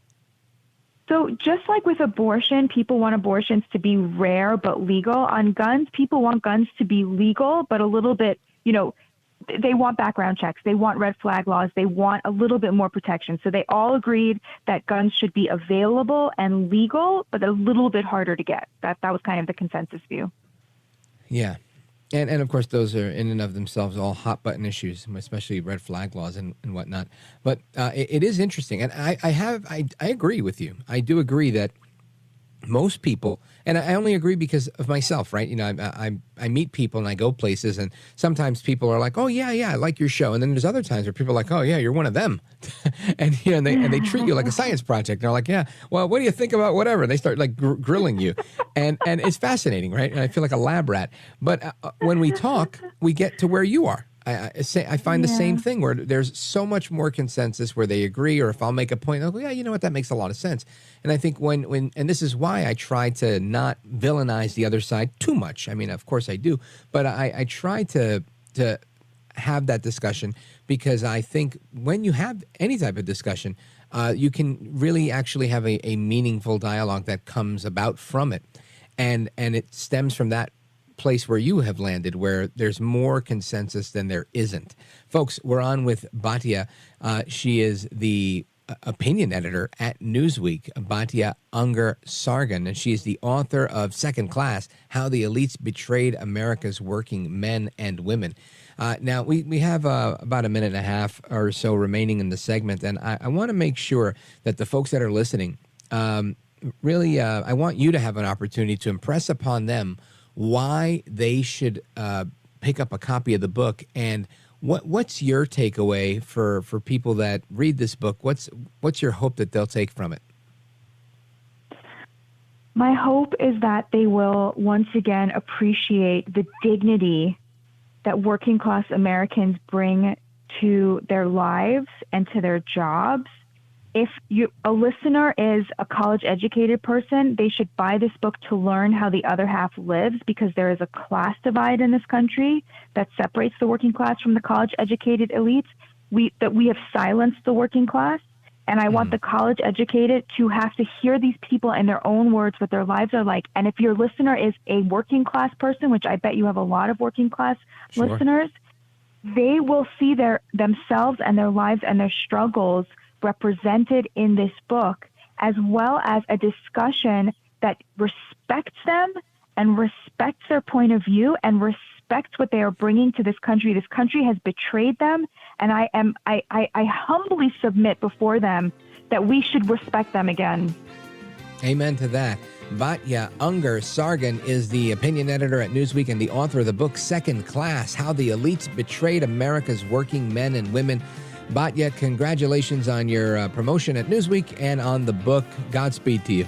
So just like with abortion, people want abortions to be rare but legal. On guns, people want guns to be legal, but a little bit, they want background checks. They want red flag laws. They want a little bit more protection. So they all agreed that guns should be available and legal, but a little bit harder to get. That was kind of the consensus view. Yeah. And of course, those are in and of themselves all hot button issues, especially red flag laws and whatnot. But it is interesting. And I agree with you. I do agree that most people, and I only agree because of myself, right? I meet people and I go places, and sometimes people are like, "Oh yeah, I like your show," and then there's other times where people are like, "Oh yeah, you're one of them," and they treat you like a science project. And they're like, "Yeah, well, what do you think about whatever?" And they start like grilling you, and it's fascinating, right? And I feel like a lab rat. But when we talk, we get to where you are. I find the same thing, where there's so much more consensus where they agree, or if I'll make a point, I'll go, yeah, you know what, that makes a lot of sense. And I think when and this is why I try to not villainize the other side too much. I mean, of course I do, but I try to have that discussion, because I think when you have any type of discussion, you can really actually have a meaningful dialogue that comes about from it. And it stems from that place where you have landed, where there's more consensus than there isn't. Folks, we're on with Batya. She is the opinion editor at Newsweek, Batya Ungar-Sargon, and she is the author of Second Class: How the Elites Betrayed America's Working Men and Women. Now, we have about a minute and a half or so remaining in the segment, and I want to make sure that the folks that are listening, really, I want you to have an opportunity to impress upon them why they should pick up a copy of the book, and what's your takeaway for people that read this book? What's your hope that they'll take from it? My hope is that they will once again appreciate the dignity that working class Americans bring to their lives and to their jobs. If a listener is a college-educated person, they should buy this book to learn how the other half lives, because there is a class divide in this country that separates the working class from the college-educated elites. We have silenced the working class, and I want the college-educated to have to hear these people in their own words what their lives are like. And if your listener is a working-class person, which I bet you have a lot of working-class listeners, they will see themselves and their lives and their struggles represented in this book, as well as a discussion that respects them and respects their point of view and respects what they are bringing to this country. This country has betrayed them, and I humbly submit before them that we should respect them again. Amen to that. Batya Ungar-Sargon is the opinion editor at Newsweek and the author of the book Second Class: How the Elites Betrayed America's Working Men and Women. Batya, congratulations on your promotion at Newsweek and on the book. Godspeed to you.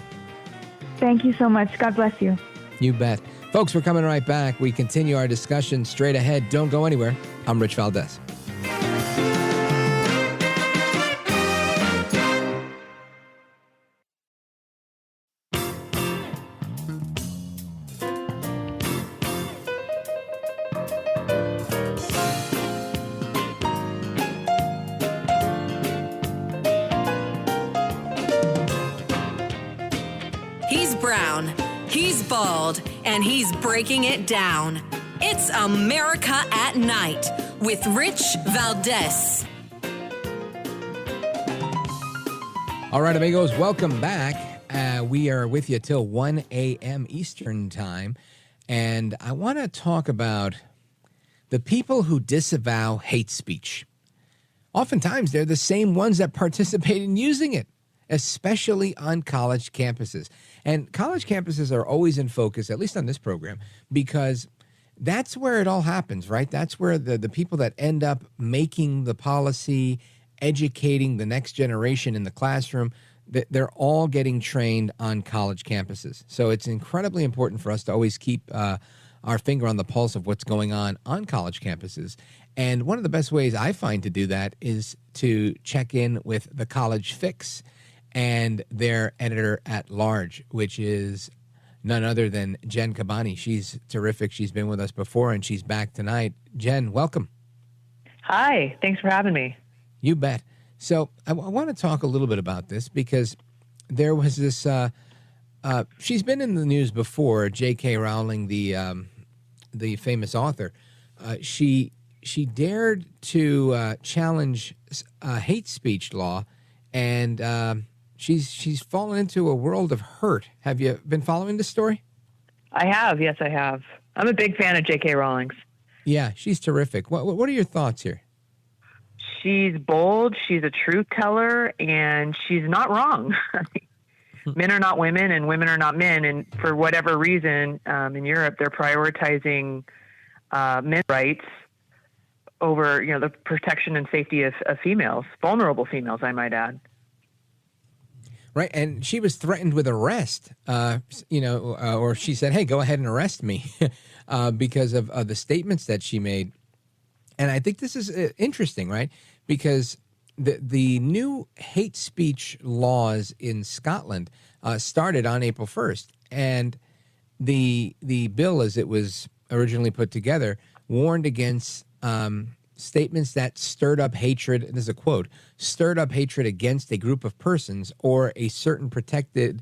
Thank you so much. God bless you. You bet. Folks, we're coming right back. We continue our discussion straight ahead. Don't go anywhere. I'm Rich Valdez. Brown. He's bald, and he's breaking it down. It's America at Night with Rich Valdez. All right, amigos, welcome back. We are with you till 1 a.m. Eastern time, and I want to talk about the people who disavow hate speech. Oftentimes, they're the same ones that participate in using it, especially on college campuses. And college campuses are always in focus, at least on this program, because that's where it all happens, right? That's where the people that end up making the policy, educating the next generation in the classroom, they're all getting trained on college campuses. So it's incredibly important for us to always keep our finger on the pulse of what's going on college campuses. And one of the best ways I find to do that is to check in with the College Fix and their editor at large, which is none other than Jen Kabbany. She's terrific. She's been with us before, and she's back tonight. Jen, welcome. Hi. Thanks for having me. You bet. So I want to talk a little bit about this because there was this she's been in the news before, J.K. Rowling, the famous author. She dared to challenge hate speech law, and she's fallen into a world of hurt. Have you been following this story? I have. Yes, I have. I'm a big fan of J.K. Rowling's. Yeah, she's terrific. What are your thoughts here? She's bold. She's a truth teller, and she's not wrong. Men are not women, and women are not men. And for whatever reason, in Europe, they're prioritizing men's rights over, the protection and safety of females, vulnerable females, I might add. Right, and she was threatened with arrest, or she said, hey, go ahead and arrest me because of the statements that she made. And I think this is interesting, right? Because the new hate speech laws in Scotland started on April 1st. And the bill, as it was originally put together, warned against statements that stirred up hatred, and this is a quote, stirred up hatred against a group of persons or a certain protected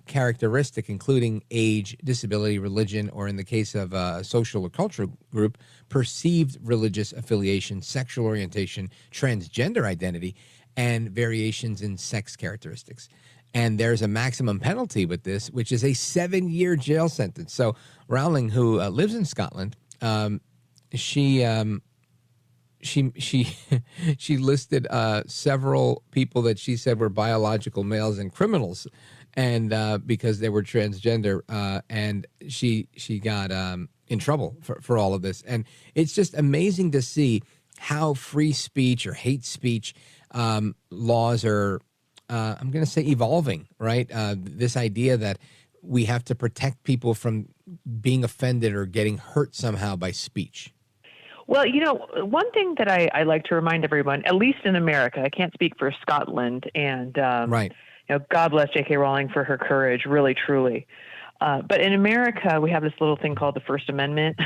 characteristic, including age, disability, religion, or in the case of a social or cultural group, perceived religious affiliation, sexual orientation, transgender identity, and variations in sex characteristics. And there's a maximum penalty with this, which is a 7-year jail sentence. So Rowling, who lives in Scotland, she listed several people that she said were biological males and criminals, and because they were transgender, and she got in trouble for all of this. And it's just amazing to see how free speech or hate speech laws are, I'm going to say, evolving, right? This idea that we have to protect people from being offended or getting hurt somehow by speech. Well, one thing that I like to remind everyone, at least in America, I can't speak for Scotland, and right. God bless J.K. Rowling for her courage, really, truly. But in America, we have this little thing called the First Amendment.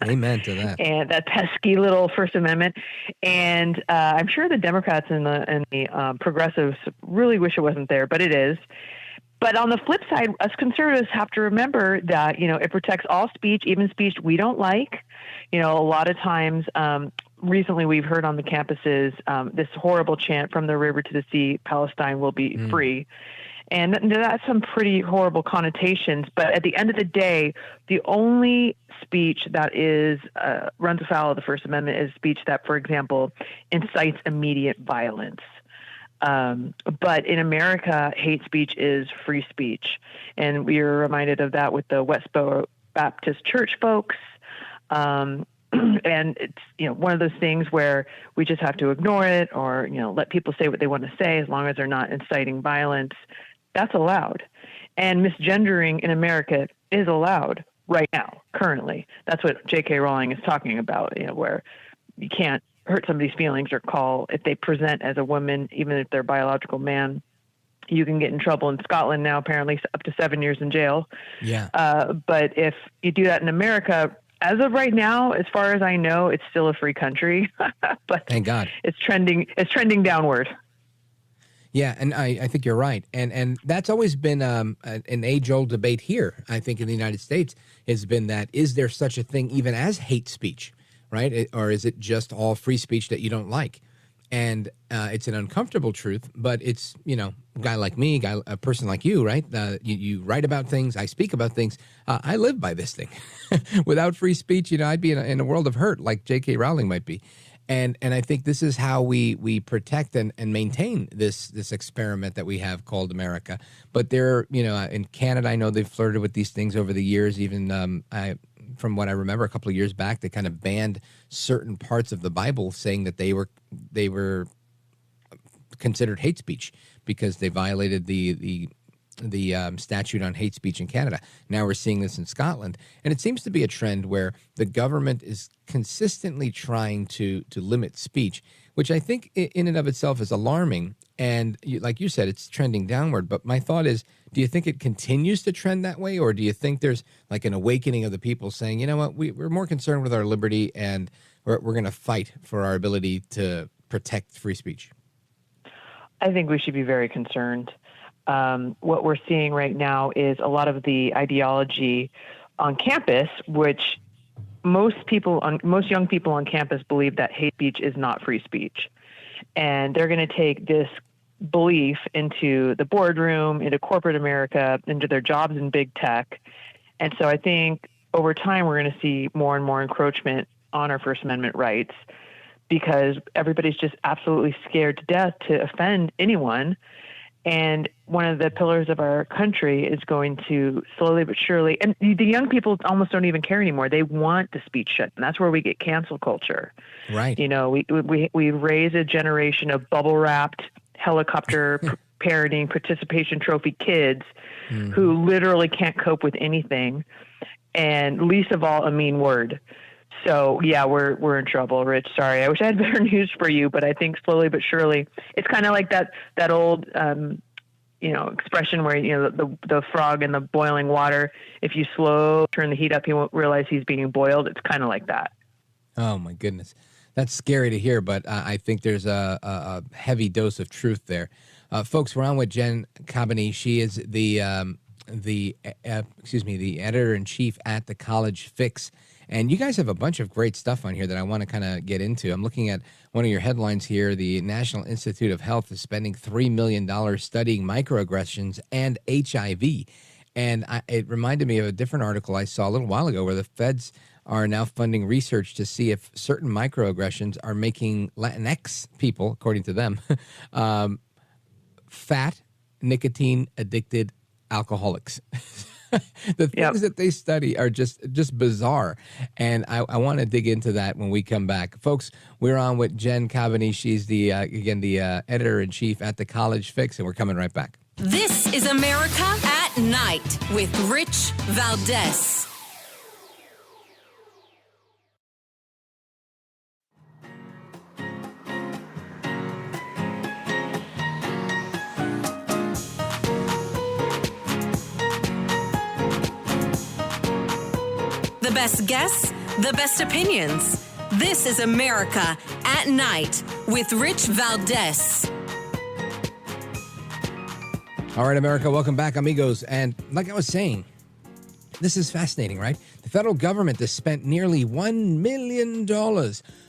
Amen to that. And that pesky little First Amendment. And I'm sure the Democrats and the progressives really wish it wasn't there, but it is. But on the flip side, us conservatives have to remember that, it protects all speech, even speech we don't like. A lot of times, recently we've heard on the campuses this horrible chant, from the river to the sea, Palestine will be free. And that's some pretty horrible connotations. But at the end of the day, the only speech that is runs afoul of the First Amendment is speech that, for example, incites immediate violence. But in America, hate speech is free speech. And we are reminded of that with the Westboro Baptist Church folks. And it's, one of those things where we just have to ignore it, or, let people say what they want to say as long as they're not inciting violence. That's allowed. And misgendering in America is allowed right now, currently. That's what J.K. Rowling is talking about, where you can't hurt somebody's feelings or call, if they present as a woman, even if they're a biological man, you can get in trouble in Scotland now, apparently up to 7 years in jail. Yeah. But if you do that in America, as of right now, as far as I know, it's still a free country. But thank God. It's trending downward. Yeah, and I think you're right. And that's always been an age-old debate here, I think, in the United States, has been that, is there such a thing even as hate speech, right? Or is it just all free speech that you don't like? And it's an uncomfortable truth, but it's, a guy like me, a person like you, right? You write about things, I speak about things. I live by this thing. Without free speech, I'd be in a world of hurt like J.K. Rowling might be. And I think this is how we protect and maintain this experiment that we have called America. But there, in Canada, I know they've flirted with these things over the years. Even from what I remember, a couple of years back, they kind of banned certain parts of the Bible, saying that they were considered hate speech because they violated the statute on hate speech in Canada. Now we're seeing this in Scotland, and it seems to be a trend where the government is consistently trying to limit speech, which I think in and of itself is alarming. And like you said, it's trending downward. But my thought is, do you think it continues to trend that way, or do you think there's like an awakening of the people saying, you know what, we're more concerned with our liberty and we're going to fight for our ability to protect free speech? I think we should be very concerned. What we're seeing right now is a lot of the ideology on campus, which most young people on campus believe that hate speech is not free speech. And they're going to take this belief into the boardroom, into corporate America, into their jobs in big tech. And so I think over time, we're going to see more and more encroachment on our First Amendment rights because everybody's just absolutely scared to death to offend anyone. And one of the pillars of our country is going to slowly but surely, and the young people almost don't even care anymore. They want the speech shut, and that's where we get cancel culture. Right. You know, we raise a generation of bubble wrapped helicopter parenting participation trophy kids who literally can't cope with anything, and least of all a mean word. So yeah, we're in trouble, Rich. Sorry, I wish I had better news for you, but I think slowly but surely, it's kind of like that old expression where the frog in the boiling water. If you turn the heat up, he won't realize he's being boiled. It's kind of like that. Oh my goodness, that's scary to hear, but I think there's a heavy dose of truth there. Folks, we're on with Jen Kabbany. She is the editor-in-chief at the College Fix. And you guys have a bunch of great stuff on here that I want to kind of get into. I'm looking at one of your headlines here. The National Institute of Health is spending $3 million studying microaggressions and HIV. And it reminded me of a different article I saw a little while ago where the feds are now funding research to see if certain microaggressions are making Latinx people, according to them, fat, nicotine-addicted alcoholics. The things that they study are just bizarre, and I want to dig into that when we come back. Folks, we're on with Jen Kabbany. She's the editor-in-chief at the College Fix, and we're coming right back. This is America at Night with Rich Valdez. The best guests, the best opinions. This is America at Night with Rich Valdez. All right, America, welcome back, amigos. And like I was saying, this is fascinating, right? The federal government has spent nearly $1 million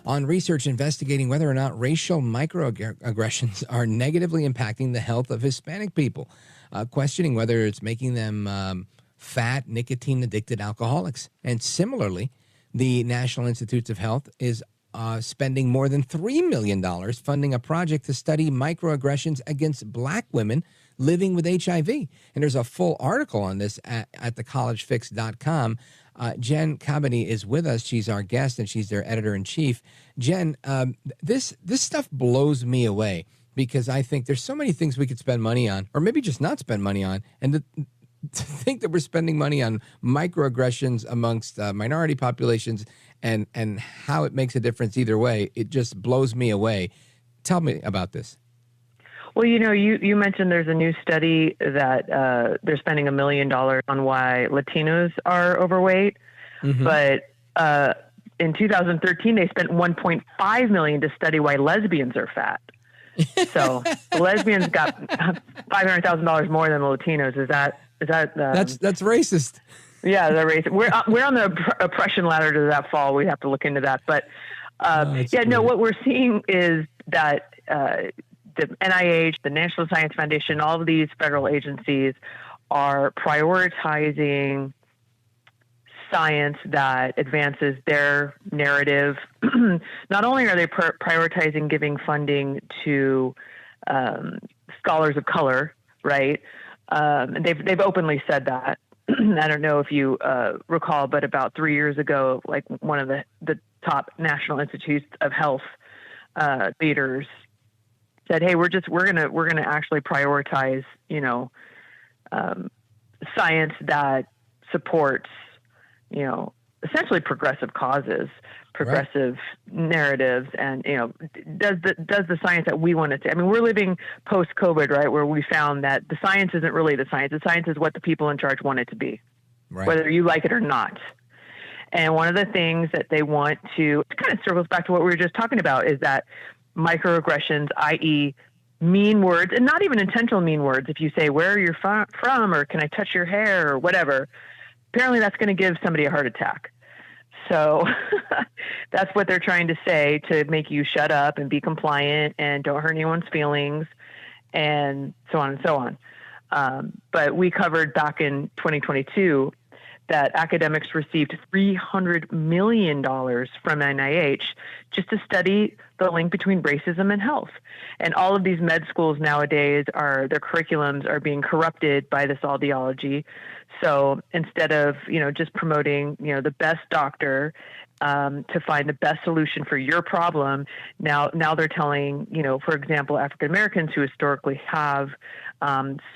on research investigating whether or not racial microaggressions are negatively impacting the health of Hispanic people, questioning whether it's making them fat, nicotine-addicted alcoholics. And similarly, the National Institutes of Health is spending more than $3 million funding a project to study microaggressions against Black women living with HIV. And there's a full article on this at thecollegefix.com. Jen Kabbany is with us. She's our guest, and she's their editor-in-chief. Jen, this stuff blows me away because I think there's so many things we could spend money on, or maybe just not spend money on, and to think that we're spending money on microaggressions amongst minority populations and how it makes a difference either way, it just blows me away. Tell me about this. Well, you mentioned there's a new study that they're spending $1 million on why Latinos are overweight. Mm-hmm. But in 2013, they spent $1.5 million to study why lesbians are fat. So the lesbians got $500,000 more than the Latinos. Is that that's racist? Yeah, they're racist. We're on the oppression ladder to that fall. We have to look into that. But what we're seeing is that the NIH, the National Science Foundation, all of these federal agencies are prioritizing science that advances their narrative. Not only are they prioritizing giving funding to scholars of color, right? They've openly said that. I don't know if you recall, but about 3 years ago, like one of the top National Institutes of Health leaders said, "Hey, we're gonna actually prioritize, science that supports, essentially progressive causes, progressive narratives, and does the science that we want to see. I mean, we're living post-COVID, right, where we found that the science isn't really the science. The science is what the people in charge want it to be, whether you like it or not. And one of the things that they want to, it kind of circles back to what we were just talking about, is that microaggressions, i.e. mean words, and not even intentional mean words. If you say, where are you from, or can I touch your hair, or whatever, apparently that's going to give somebody a heart attack. So that's what they're trying to say, to make you shut up and be compliant and don't hurt anyone's feelings, and so on and so on. But we covered back in 2022 that academics received $300 million from NIH just to study the link between racism and health. And all of these med schools nowadays, their curriculums are being corrupted by this ideology. So instead of, just promoting, the best doctor to find the best solution for your problem, now they're telling, for example, African Americans who historically have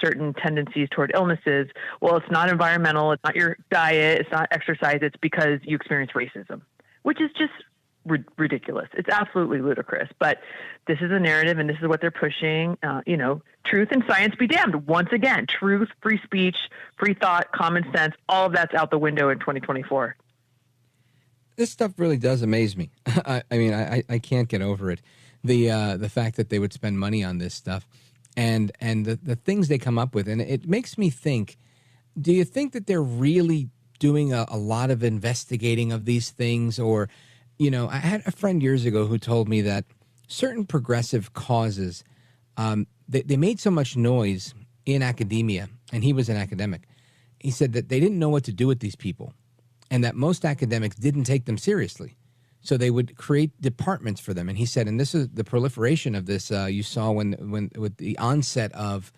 certain tendencies toward illnesses, well, it's not environmental, it's not your diet, it's not exercise, it's because you experience racism, which is just ridiculous. It's absolutely ludicrous. But this is a narrative, and this is what they're pushing. Truth and science be damned. Once again, truth, free speech, free thought, common sense, all of that's out the window in 2024. This stuff really does amaze me. I can't get over it. The fact that they would spend money on this stuff, and the things they come up with, and it makes me think. Do you think that they're really doing a lot of investigating of these things, or? I had a friend years ago who told me that certain progressive causes, they made so much noise in academia, and he was an academic. He said that they didn't know what to do with these people, and that most academics didn't take them seriously. So they would create departments for them. And he said, and this is the proliferation of this you saw when with the onset of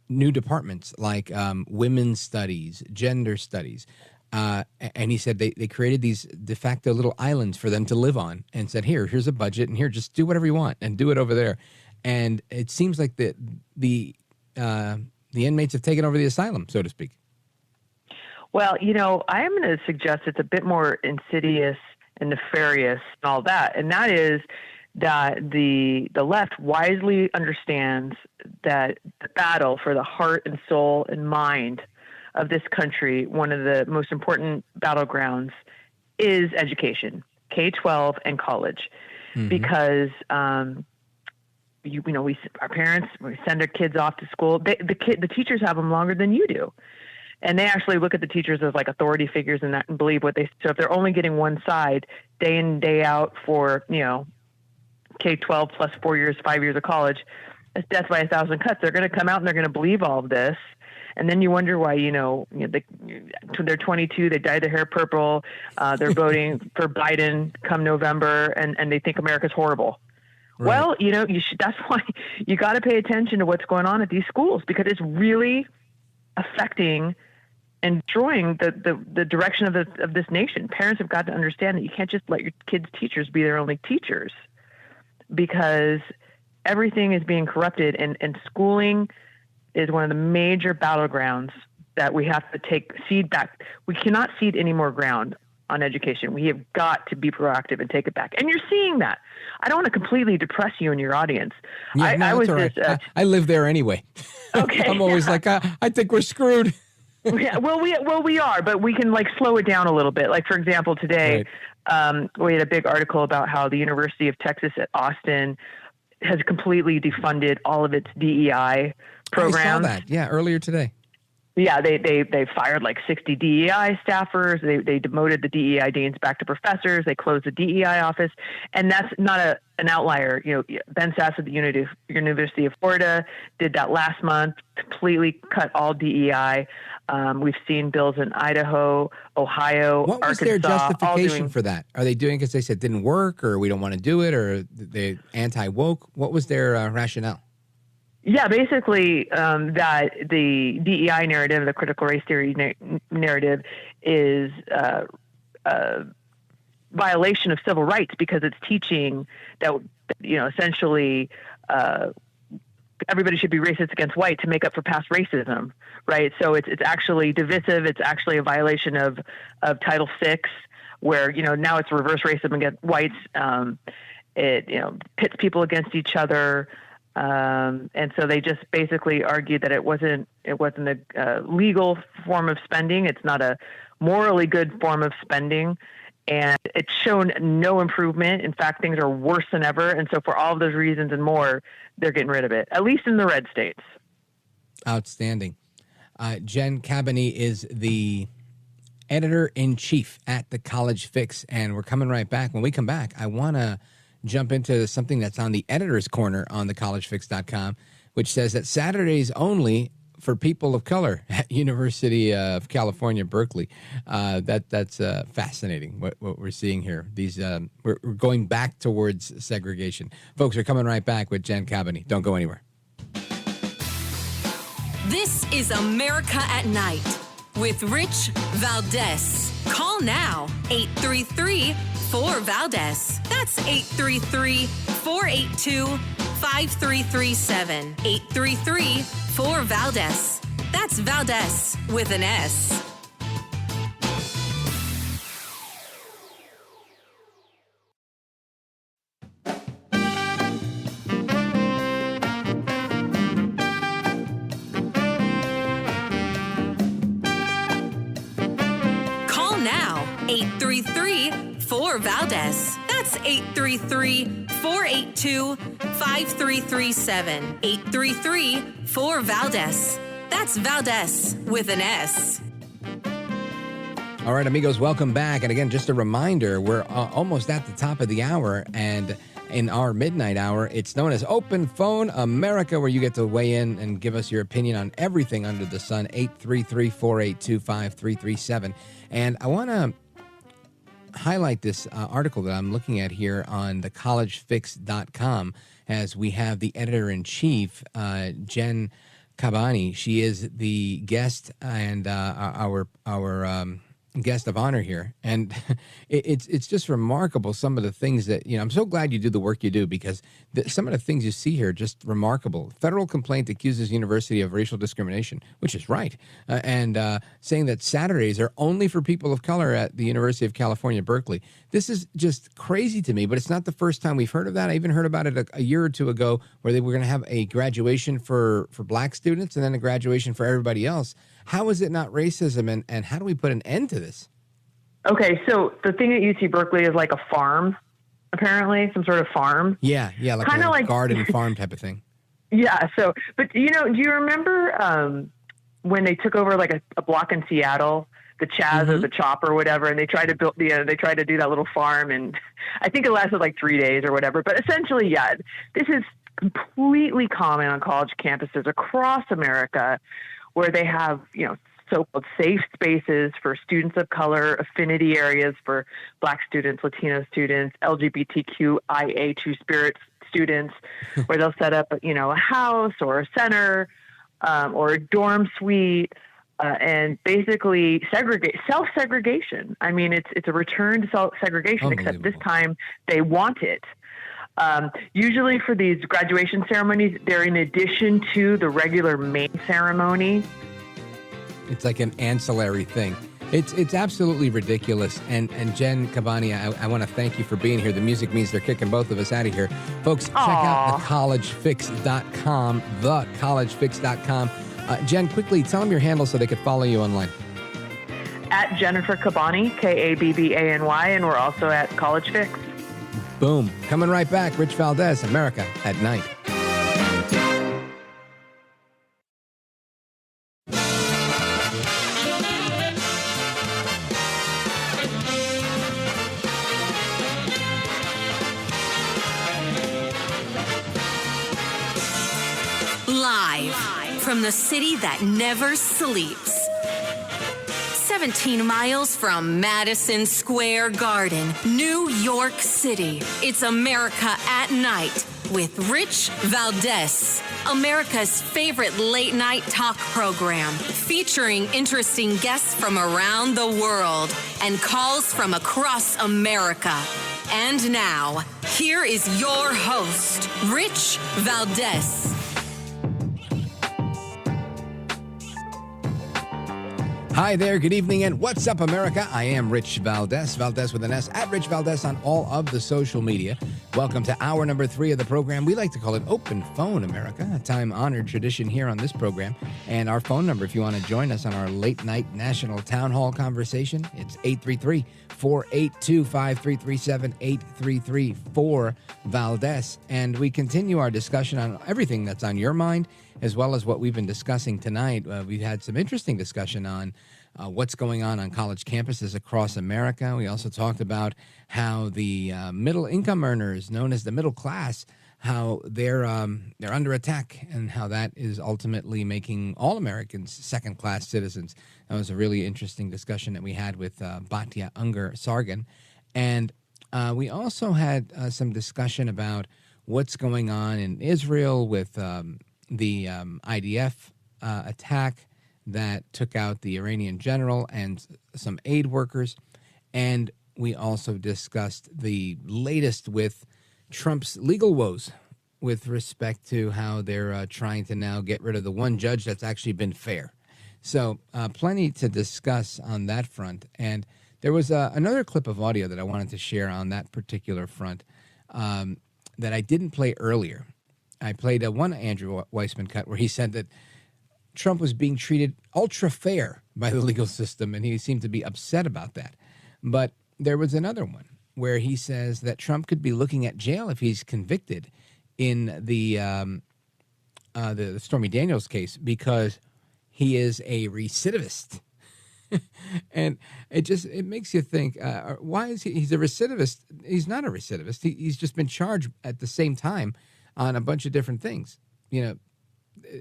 new departments like women's studies, gender studies. And he said they created these de facto little islands for them to live on, and said, here's a budget, and here, just do whatever you want and do it over there. And it seems like the inmates have taken over the asylum, so to speak. Well, I am going to suggest it's a bit more insidious and nefarious and all that. And that is that the left wisely understands that the battle for the heart and soul and mind of this country, one of the most important battlegrounds, is education, K-12 and college, because our parents, we send our kids off to school. The teachers have them longer than you do, and they actually look at the teachers as like authority figures and believe what they. So if they're only getting one side day in and day out for K-12 plus 4 years, 5 years of college, that's death by 1,000 cuts. They're going to come out and they're going to believe all of this. And then you wonder why, they're 22, they dye their hair purple, they're voting for Biden come November, and they think America's horrible. Right. Well, that's why you got to pay attention to what's going on at these schools, because it's really affecting and destroying the direction of this nation. Parents have got to understand that you can't just let your kids' teachers be their only teachers, because everything is being corrupted, and schooling is one of the major battlegrounds that we have to cede back. We cannot cede any more ground on education. We have got to be proactive and take it back. And you're seeing that. I don't want to completely depress you and your audience. Yeah, that's all right. I live there anyway. Okay. I'm always like, I think we're screwed. Yeah, we are, but we can slow it down a little bit. Like, for example, today, we had a big article about how the University of Texas at Austin has completely defunded all of its DEI programs. I saw that. Yeah, earlier today. Yeah, they fired like 60 DEI staffers. They demoted the DEI deans back to professors. They closed the DEI office, and that's not an outlier. Ben Sass at the University of Florida did that last month. Completely cut all DEI. We've seen bills in Idaho, Ohio, What was Arkansas, their justification for that? Are they doing it because they said it didn't work, or we don't want to do it, or they anti-woke? What was their rationale? Yeah, basically that the DEI narrative, the critical race theory narrative, is a violation of civil rights, because it's teaching that essentially everybody should be racist against white to make up for past racism, right? So it's actually divisive. It's actually a violation of Title VI, where, now it's reverse racism against whites. It, pits people against each other. And so they just basically argued that it wasn't a legal form of spending. It's not a morally good form of spending. And it's shown no improvement. In fact, things are worse than ever. And so for all of those reasons and more, they're getting rid of it, at least in the red states. Outstanding. Jen Kabbany is the editor-in-chief at the College Fix, and we're coming right back. When we come back, I want to jump into something that's on the editor's corner on thecollegefix.com, which says that Saturdays only for people of color at University of California, Berkeley. That's fascinating what we're seeing here. We're going back towards segregation. Folks, we're coming right back with Jen Kabbany. Don't go anywhere. This is America at Night with Rich Valdez. Call now, 833-4-VALDEZ. That's 833-482-5337. 833-4-VALDEZ. That's Valdez with an S. Call now, 833-4-VALDEZ. That's 833-482-5337. 833-4-VALDEZ. That's Valdez with an S. All right, amigos, welcome back. And again, just a reminder, we're almost at the top of the hour. And in our midnight hour, it's known as Open Phone America, where you get to weigh in and give us your opinion on everything under the sun. 833-482-5337. And I want to highlight this article that I'm looking at here on thecollegefix.com, as we have the editor-in-chief, Jen Kabbany. She is the guest and our guest of honor here, and it's just remarkable, some of the things that, I'm so glad you do the work you do, because some of the things you see here are just remarkable. Federal complaint accuses university of racial discrimination, which is right, and saying that Saturdays are only for people of color at the University of California, Berkeley. This is just crazy to me, but it's not the first time we've heard of that. I even heard about it a year or two ago, where they were going to have a graduation for black students and then a graduation for everybody else. How is it not racism, and how do we put an end to this? Okay, so the thing at UC Berkeley is like a farm, apparently, some sort of farm. Yeah, like kind of like garden farm type of thing. Yeah, so, but do you remember when they took over like a block in Seattle, the Chaz or the Chop or whatever, and they tried to build they tried to do that little farm, and I think it lasted like 3 days or whatever. But essentially, yeah, this is completely common on college campuses across America, where they have, so-called safe spaces for students of color, affinity areas for black students, Latino students, LGBTQIA2 spirit students, where they'll set up, a house or a center or a dorm suite, and basically self-segregation. I mean, it's a return to self-segregation, except this time they want it. Usually for these graduation ceremonies, they're in addition to the regular main ceremony. It's like an ancillary thing. It's absolutely ridiculous. And Jen Kabbany, I want to thank you for being here. The music means they're kicking both of us out of here. Folks, check out thecollegefix.com, thecollegefix.com. Jen, quickly, tell them your handle so they could follow you online. At Jennifer Kabbany, Kabbany, and we're also at College Fix. Boom. Coming right back. Rich Valdez, America at Night. Live from the city that never sleeps. 17 miles from Madison Square Garden, New York City. It's America at Night with Rich Valdez, America's favorite late-night talk program, featuring interesting guests from around the world and calls from across America. And now, here is your host, Rich Valdez. Hi there, good evening, and what's up, America? I am Rich Valdez, Valdez with an S, at Rich Valdez on all of the social media. Welcome to hour number 3 of the program. We like to call it Open Phone America, a time-honored tradition here on this program. And our phone number, if you want to join us on our late-night national town hall conversation, it's 833-482-5337, 833-4-VALDEZ. And we continue our discussion on everything that's on your mind, as well as what we've been discussing tonight. We've had some interesting discussion on what's going on college campuses across America. We also talked about how the middle-income earners, known as the middle class, how they're under attack, and how that is ultimately making all Americans second-class citizens. That was a really interesting discussion that we had with Batya Ungar-Sargon. And we also had some discussion about what's going on in Israel with the IDF attack that took out the Iranian general and some aid workers. And we also discussed the latest with Trump's legal woes with respect to how they're trying to now get rid of the one judge that's actually been fair. So plenty to discuss on that front. And there was another clip of audio that I wanted to share on that particular front that I didn't play earlier. I played one Andrew Weissman cut where he said that Trump was being treated ultra fair by the legal system, and he seemed to be upset about that. But there was another one where he says that Trump could be looking at jail if he's convicted in the Stormy Daniels case because he is a recidivist. And it makes you think, why is he's a recidivist? He's not a recidivist. He's just been charged at the same time on a bunch of different things. You know,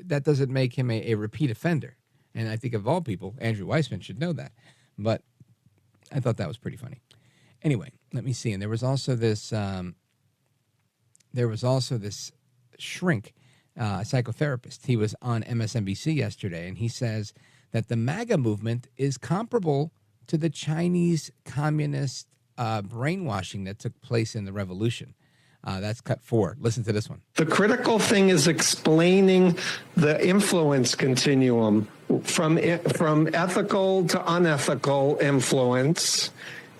that doesn't make him a repeat offender. And I think of all people, Andrew Weissman should know that. But I thought that was pretty funny. Anyway, let me see. And there was also this shrink, a psychotherapist. He was on MSNBC yesterday, and he says that the MAGA movement is comparable to the Chinese communist brainwashing that took place in the revolution. That's cut 4. Listen to this one. The critical thing is explaining the influence continuum from ethical to unethical influence.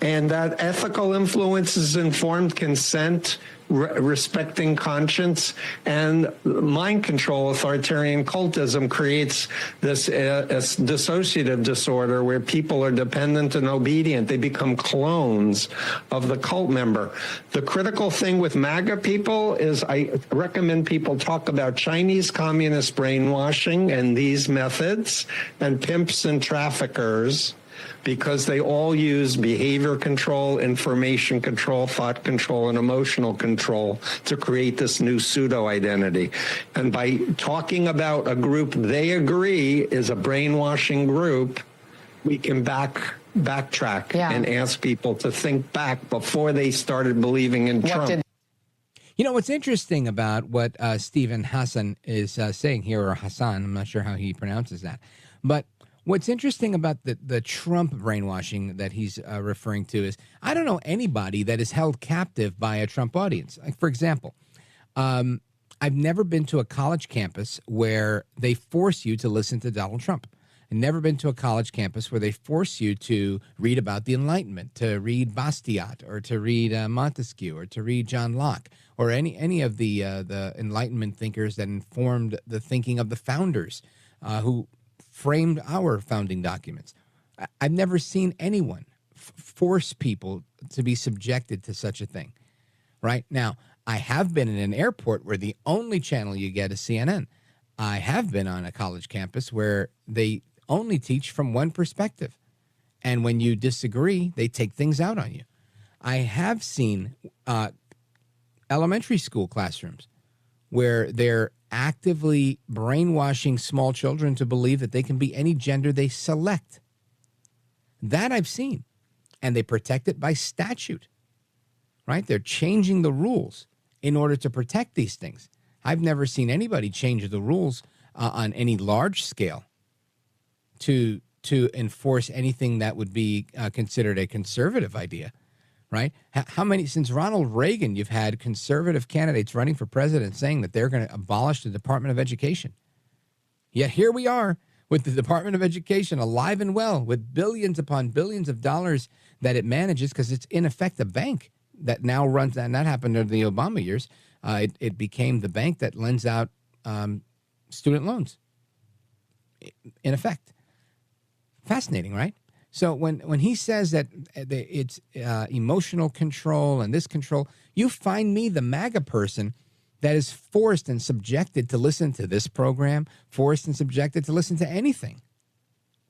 And that ethical influence is informed consent, respecting conscience, and mind control. Authoritarian cultism creates this dissociative disorder where people are dependent and obedient. They become clones of the cult member. The critical thing with MAGA people is I recommend people talk about Chinese communist brainwashing and these methods and pimps and traffickers, because they all use behavior control, information control, thought control, and emotional control to create this new pseudo-identity. And by talking about a group they agree is a brainwashing group, we can backtrack and ask people to think back before they started believing in Trump. You know, what's interesting about what Stephen Hassan is saying here, or Hassan, I'm not sure how he pronounces that, but what's interesting about the Trump brainwashing that he's referring to is I don't know anybody that is held captive by a Trump audience. Like, for example, I've never been to a college campus where they force you to listen to Donald Trump. I've never been to a college campus where they force you to read about the Enlightenment, to read Bastiat, or to read Montesquieu, or to read John Locke, or any of the Enlightenment thinkers that informed the thinking of the founders who framed our founding documents. I've never seen anyone force people to be subjected to such a thing. Right now, I have been in an airport where the only channel you get is CNN. I have been on a college campus where they only teach from one perspective. And when you disagree, they take things out on you. I have seen elementary school classrooms where they're actively brainwashing small children to believe that they can be any gender they select. That I've seen. And they protect it by statute. Right? They're changing the rules in order to protect these things. I've never seen anybody change the rules on any large scale to enforce anything that would be considered a conservative idea, right? How many, since Ronald Reagan, you've had conservative candidates running for president saying that they're going to abolish the Department of Education. Yet here we are with the Department of Education alive and well, with billions upon billions of dollars that it manages, because it's in effect a bank that now runs, and that happened under the Obama years. It became the bank that lends out student loans, in effect. Fascinating, right? So when he says that it's emotional control and this control, you find me the MAGA person that is forced and subjected to listen to this program, forced and subjected to listen to anything.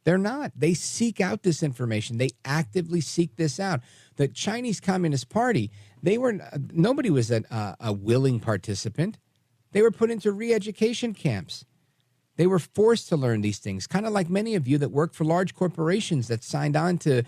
They're not. They seek out this information. They actively seek this out. The Chinese Communist Party, nobody was a willing participant. They were put into re-education camps. They were forced to learn these things, kind of like many of you that work for large corporations that signed on to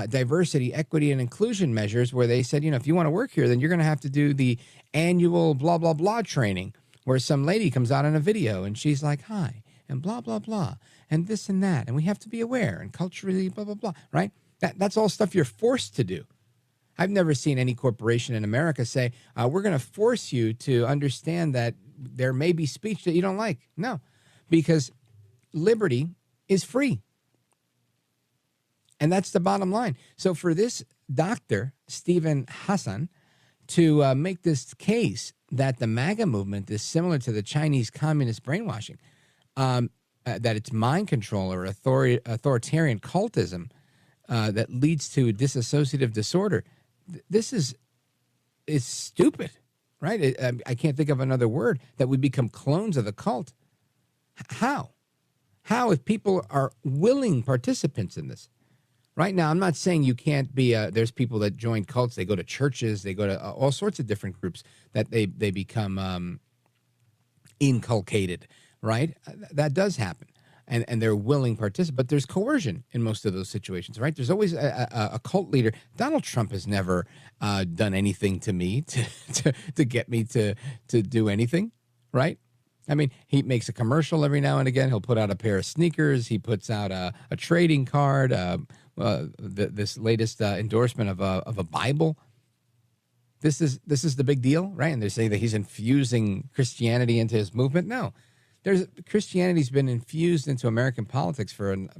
diversity, equity, and inclusion measures where they said, if you want to work here, then you're going to have to do the annual blah, blah, blah training where some lady comes out on a video and she's like, hi, and blah, blah, blah, and this and that, and we have to be aware and culturally blah, blah, blah, right? That's all stuff you're forced to do. I've never seen any corporation in America say, we're going to force you to understand that there may be speech that you don't like. No. Because liberty is free. And that's the bottom line. So for this doctor, Stephen Hassan, to make this case that the MAGA movement is similar to the Chinese communist brainwashing, that it's mind control or authoritarian cultism that leads to dissociative disorder, this is stupid, right? I can't think of another word, that we become clones of the cult. How? How, if people are willing participants in this? Right now, I'm not saying you can't be, there's people that join cults, they go to churches, they go to all sorts of different groups that they become inculcated, right? That does happen. And they're willing participants, but there's coercion in most of those situations, right? There's always a cult leader. Donald Trump has never done anything to me to get me to do anything, right? I mean, he makes a commercial every now and again. He'll put out a pair of sneakers. He puts out a trading card, this latest endorsement of a Bible. This is the big deal, right? And they're saying that he's infusing Christianity into his movement. No, Christianity's been infused into American politics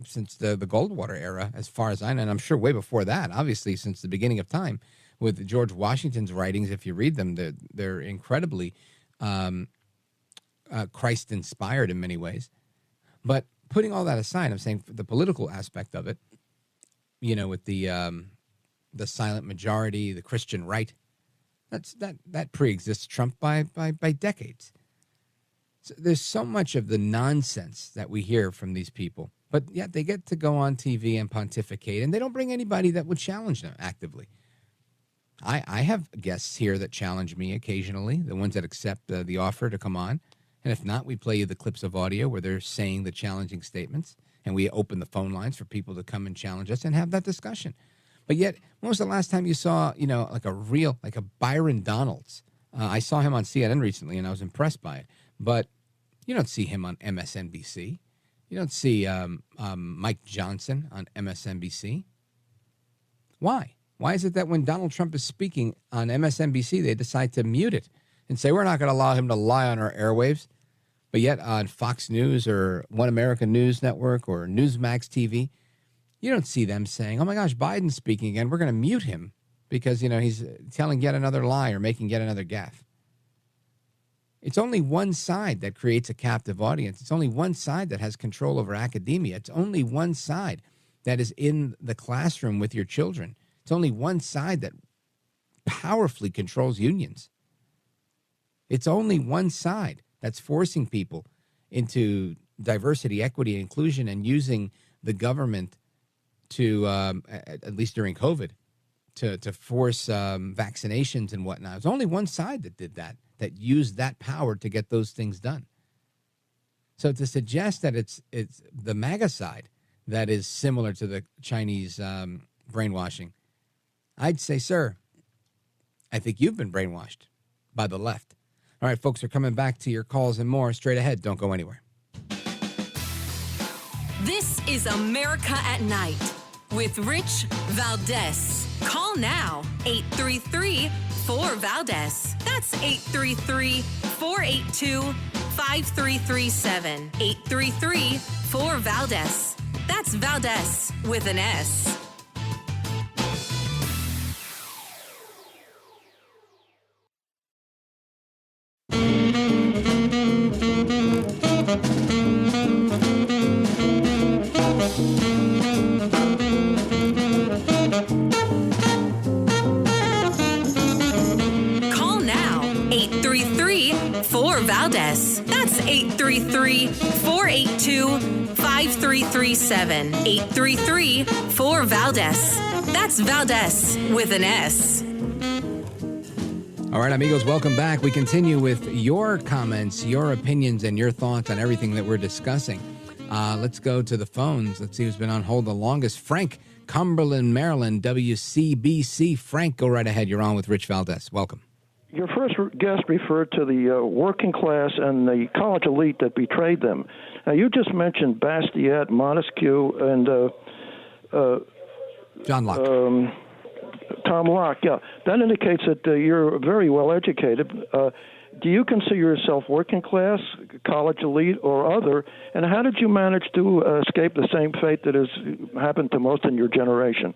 since the Goldwater era, as far as I know, and I'm sure way before that, obviously, since the beginning of time. With George Washington's writings, if you read them, they're incredibly Christ-inspired in many ways. But putting all that aside, I'm saying the political aspect of it, with the silent majority, the Christian right, that pre-exists Trump by decades. So there's so much of the nonsense that we hear from these people, but yet they get to go on TV and pontificate, and they don't bring anybody that would challenge them actively. I have guests here that challenge me occasionally, the ones that accept the offer to come on. And if not, we play you the clips of audio where they're saying the challenging statements, and we open the phone lines for people to come and challenge us and have that discussion. But yet, when was the last time you saw, like a Byron Donalds? I saw him on CNN recently, and I was impressed by it. But you don't see him on MSNBC. You don't see Mike Johnson on MSNBC. Why? Why is it that when Donald Trump is speaking on MSNBC, they decide to mute it and say, we're not going to allow him to lie on our airwaves? But yet on Fox News or One American News Network or Newsmax TV, you don't see them saying, oh my gosh, Biden's speaking again. We're going to mute him because, he's telling yet another lie or making yet another gaffe. It's only one side that creates a captive audience. It's only one side that has control over academia. It's only one side that is in the classroom with your children. It's only one side that powerfully controls unions. It's only one side that's forcing people into diversity, equity, and inclusion, and using the government to, at least during COVID, to force vaccinations and whatnot. It's only one side that did that used that power to get those things done. So to suggest that it's the MAGA side that is similar to the Chinese brainwashing, I'd say, sir, I think you've been brainwashed by the left. All right, folks, we're coming back to your calls and more straight ahead. Don't go anywhere. This is America at Night with Rich Valdez. Call now, 833-4-VALDEZ. That's 833-482-5790. 833-4-5337. 833-4-VALDEZ. That's Valdez with an S. Call now, 833-4-VALDEZ. That's 833-482-5337. 833-4-VALDEZ. That's Valdez with an S. All right, amigos, welcome back. We continue with your comments, your opinions, and your thoughts on everything that we're discussing. Let's go to the phones. Let's see who's been on hold the longest. Frank, Cumberland, Maryland, WCBC. Frank, go right ahead. You're on with Rich Valdez. Welcome. Your first guest referred to the working class and the college elite that betrayed them. Now, you just mentioned Bastiat, Montesquieu, and John Locke. Tom Locke, yeah. That indicates that you're very well educated. Do you consider yourself working class, college elite, or other? And how did you manage to escape the same fate that has happened to most in your generation?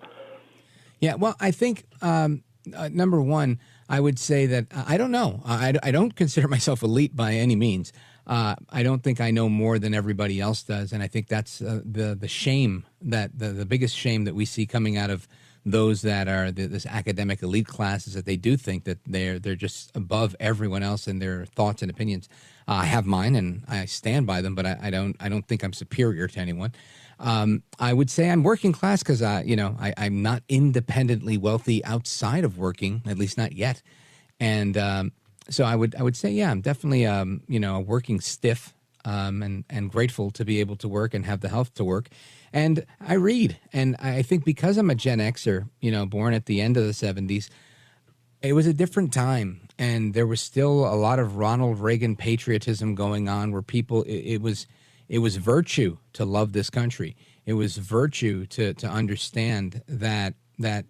Yeah, well, I think, number one, I would say that I don't know. I don't consider myself elite by any means. I don't think I know more than everybody else does. And I think that's the shame, that the biggest shame that we see coming out of those that are this academic elite class, is that they do think that they're just above everyone else in their thoughts and opinions. I have mine and I stand by them, but I don't think I'm superior to anyone. I would say I'm working class because I'm not independently wealthy outside of working, at least not yet. And so I would say, yeah, I'm definitely a working stiff, and grateful to be able to work and have the health to work. And I read, and I think because I'm a Gen Xer, born at the end of the 70s, it was a different time, and there was still a lot of Ronald Reagan patriotism going on, where people, it was virtue to love this country. It was virtue to understand that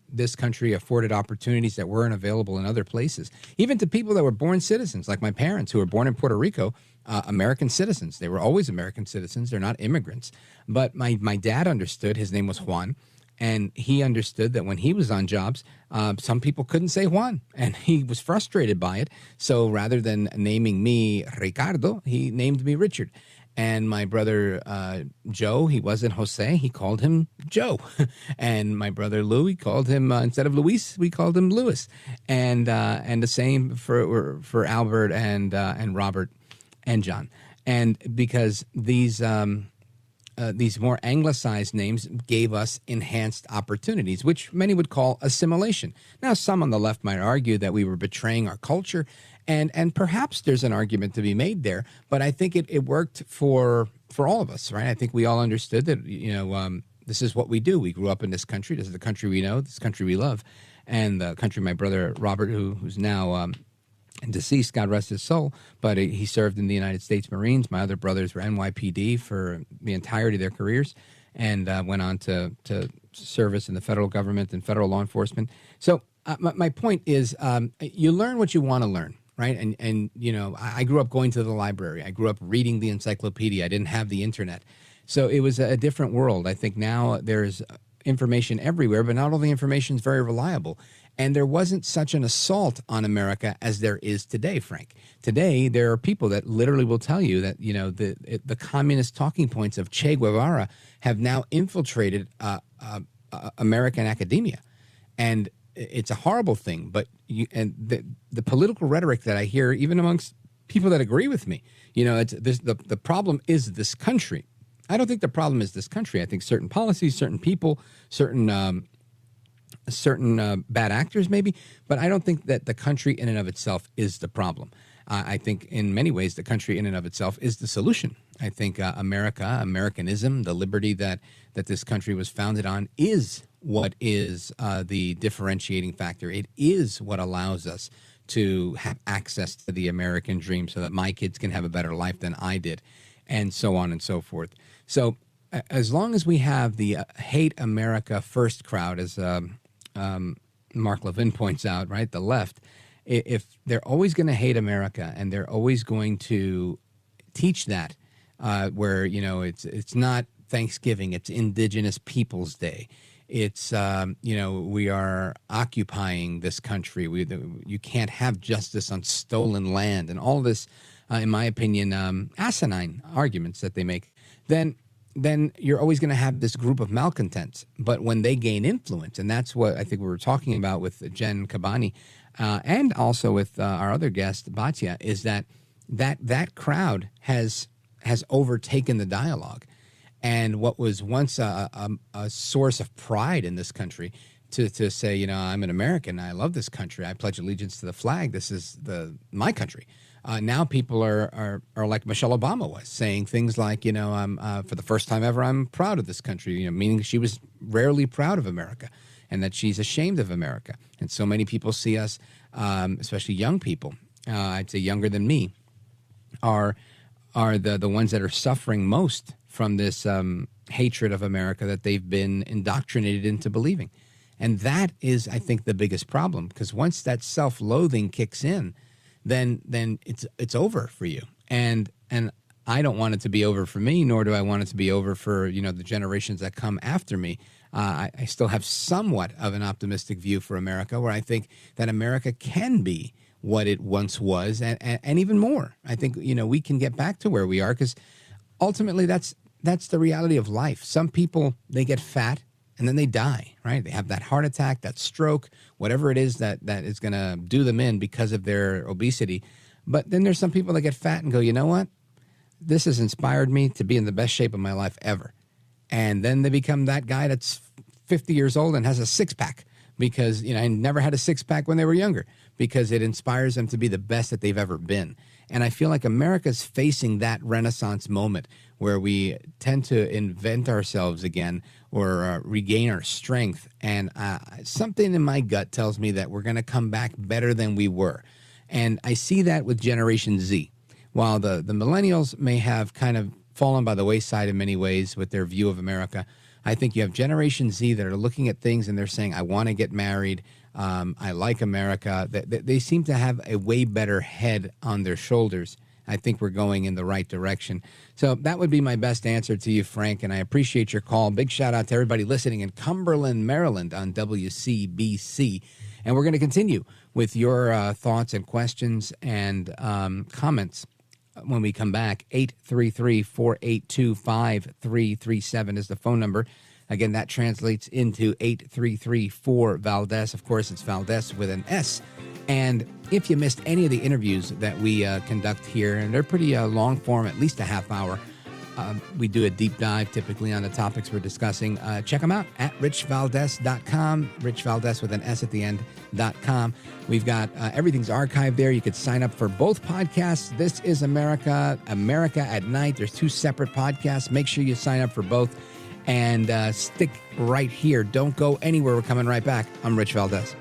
this country afforded opportunities that weren't available in other places, even to people that were born citizens, like my parents, who were born in Puerto Rico. American citizens. They were always American citizens. They're not immigrants. But my dad understood. His name was Juan. And he understood that when he was on jobs, some people couldn't say Juan. And he was frustrated by it. So rather than naming me Ricardo, he named me Richard. And my brother Joe, he wasn't Jose. He called him Joe. And my brother Lou, he called him, instead of Luis, we called him Louis. And the same for Albert and Robert and John. And because these more anglicized names gave us enhanced opportunities, which many would call assimilation. Now, some on the left might argue that we were betraying our culture, and perhaps there's an argument to be made there, but I think it worked for all of us, right? I think we all understood that, this is what we do. We grew up in this country. This is the country we know, this country we love, and the country my brother Robert, who's now deceased, God rest his soul, but he served in the United States Marines. My other brothers were NYPD for the entirety of their careers, and went on to service in the federal government and federal law enforcement. So my point is, you learn what you want to learn, right? And I grew up going to the library. I grew up reading the encyclopedia. I didn't have the internet. So it was a different world. I think now there's information everywhere, but not all the information is very reliable. And there wasn't such an assault on America as there is today, Frank. Today, there are people that literally will tell you that, the communist talking points of Che Guevara have now infiltrated American academia. And it's a horrible thing. But the political rhetoric that I hear, even amongst people that agree with me, the problem is this country. I don't think the problem is this country. I think certain policies, certain people, certain bad actors maybe, but I don't think that the country in and of itself is the problem. I think in many ways the country in and of itself is the solution. I think Americanism, the liberty that this country was founded on, is what is the differentiating factor. It is what allows us to have access to the American dream so that my kids can have a better life than I did, and so on and so forth. So as long as we have the hate America first crowd, as Mark Levin points out, right, the left, if they're always going to hate America and they're always going to teach that, where, it's not Thanksgiving, it's Indigenous Peoples Day. It's, we are occupying this country. You can't have justice on stolen land and all this, in my opinion, asinine arguments that they make. Then you're always going to have this group of malcontents. But when they gain influence, and that's what I think we were talking about with Jen Kabbany, and also with our other guest, Batya, is that crowd has overtaken the dialogue. And what was once a source of pride in this country to say, I'm an American, I love this country, I pledge allegiance to the flag, this is my country. Now people are like Michelle Obama was, saying things like, I'm for the first time ever, I'm proud of this country, meaning she was rarely proud of America and that she's ashamed of America. And so many people see us, especially young people, I'd say younger than me, are the ones that are suffering most from this hatred of America that they've been indoctrinated into believing. And that is, I think, the biggest problem, because once that self-loathing kicks in, then it's over for you. And I don't want it to be over for me, nor do I want it to be over for, the generations that come after me. I still have somewhat of an optimistic view for America, where I think that America can be what it once was, and even more. I think, we can get back to where we are, because ultimately that's the reality of life. Some people, they get fat and then they die, right? They have that heart attack, that stroke, whatever it is that is going to do them in because of their obesity. But then there's some people that get fat and go, you know what? This has inspired me to be in the best shape of my life ever. And then they become that guy that's 50 years old and has a six-pack because, I never had a six-pack when they were younger, because it inspires them to be the best that they've ever been. And I feel like America's facing that renaissance moment where we tend to invent ourselves again or regain our strength. And something in my gut tells me that we're going to come back better than we were. And I see that with Generation Z. While the millennials may have kind of fallen by the wayside in many ways with their view of America, I think you have Generation Z that are looking at things and they're saying, I want to get married. I like America. They seem to have a way better head on their shoulders. I think we're going in the right direction. So that would be my best answer to you, Frank, and I appreciate your call. Big shout out to everybody listening in Cumberland, Maryland on WCBC. And we're going to continue with your thoughts and questions and comments when we come back. 833-482-5337 is the phone number. Again, that translates into 833-4-VALDEZ. Of course, it's Valdez with an S. And if you missed any of the interviews that we conduct here, and they're pretty long form, at least a half hour, we do a deep dive typically on the topics we're discussing. Check them out at richvaldez.com, richvaldez with an S at the end.com. We've got everything's archived there. You could sign up for both podcasts. This is America, America at Night. There's two separate podcasts. Make sure you sign up for both. And stick right here. Don't go anywhere. We're coming right back. I'm Rich Valdez.